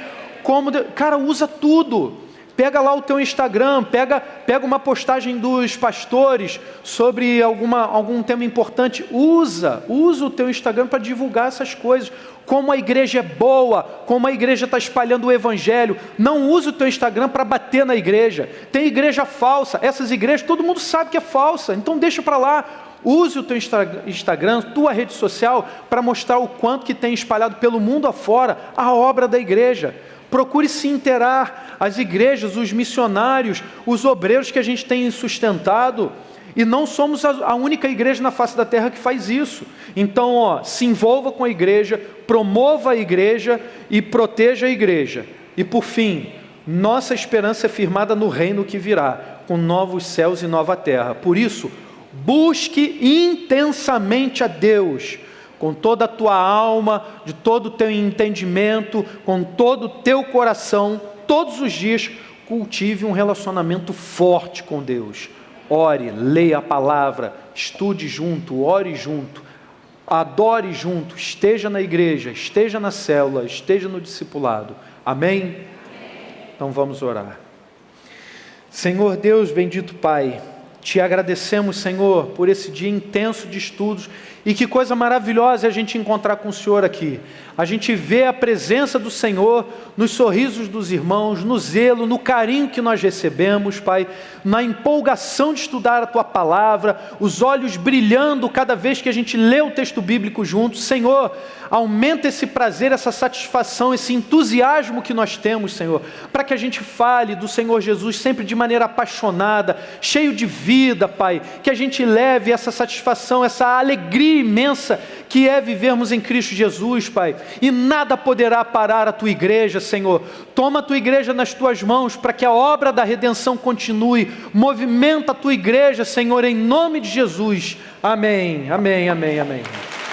S1: como, cara, usa tudo. Pega lá o teu Instagram, pega uma postagem dos pastores sobre algum tema importante, usa o teu Instagram para divulgar essas coisas, como a igreja é boa, como a igreja está espalhando o evangelho. Não use o teu Instagram para bater na igreja, tem igreja falsa, essas igrejas todo mundo sabe que é falsa, então deixa para lá. Use o teu Instagram, tua rede social, para mostrar o quanto que tem espalhado pelo mundo afora a obra da igreja. Procure se inteirar, as igrejas, os missionários, os obreiros que a gente tem sustentado, e não somos a única igreja na face da terra que faz isso. Então, se envolva com a igreja, promova a igreja e proteja a igreja. E por fim, nossa esperança é firmada no reino que virá, com novos céus e nova terra. Por isso, busque intensamente a Deus, com toda a tua alma, de todo o teu entendimento, com todo o teu coração, todos os dias, cultive um relacionamento forte com Deus. Ore, leia a palavra, estude junto, ore junto, adore junto, esteja na igreja, esteja na célula, esteja no discipulado. Amém? Então vamos orar. Senhor Deus, bendito Pai, te agradecemos, Senhor, por esse dia intenso de estudos, e que coisa maravilhosa é a gente encontrar com o Senhor aqui. A gente vê a presença do Senhor nos sorrisos dos irmãos, no zelo, no carinho que nós recebemos, Pai, na empolgação de estudar a Tua Palavra, os olhos brilhando cada vez que a gente lê o texto bíblico juntos. Senhor, aumenta esse prazer, essa satisfação, esse entusiasmo que nós temos, Senhor, para que a gente fale do Senhor Jesus sempre de maneira apaixonada, cheio de vida, Pai, que a gente leve essa satisfação, essa alegria imensa que é vivermos em Cristo Jesus, Pai, e nada poderá parar a Tua igreja, Senhor. Toma a Tua igreja nas Tuas mãos, para que a obra da redenção continue. Movimenta a Tua igreja, Senhor, em nome de Jesus. Amém, amém, amém, amém.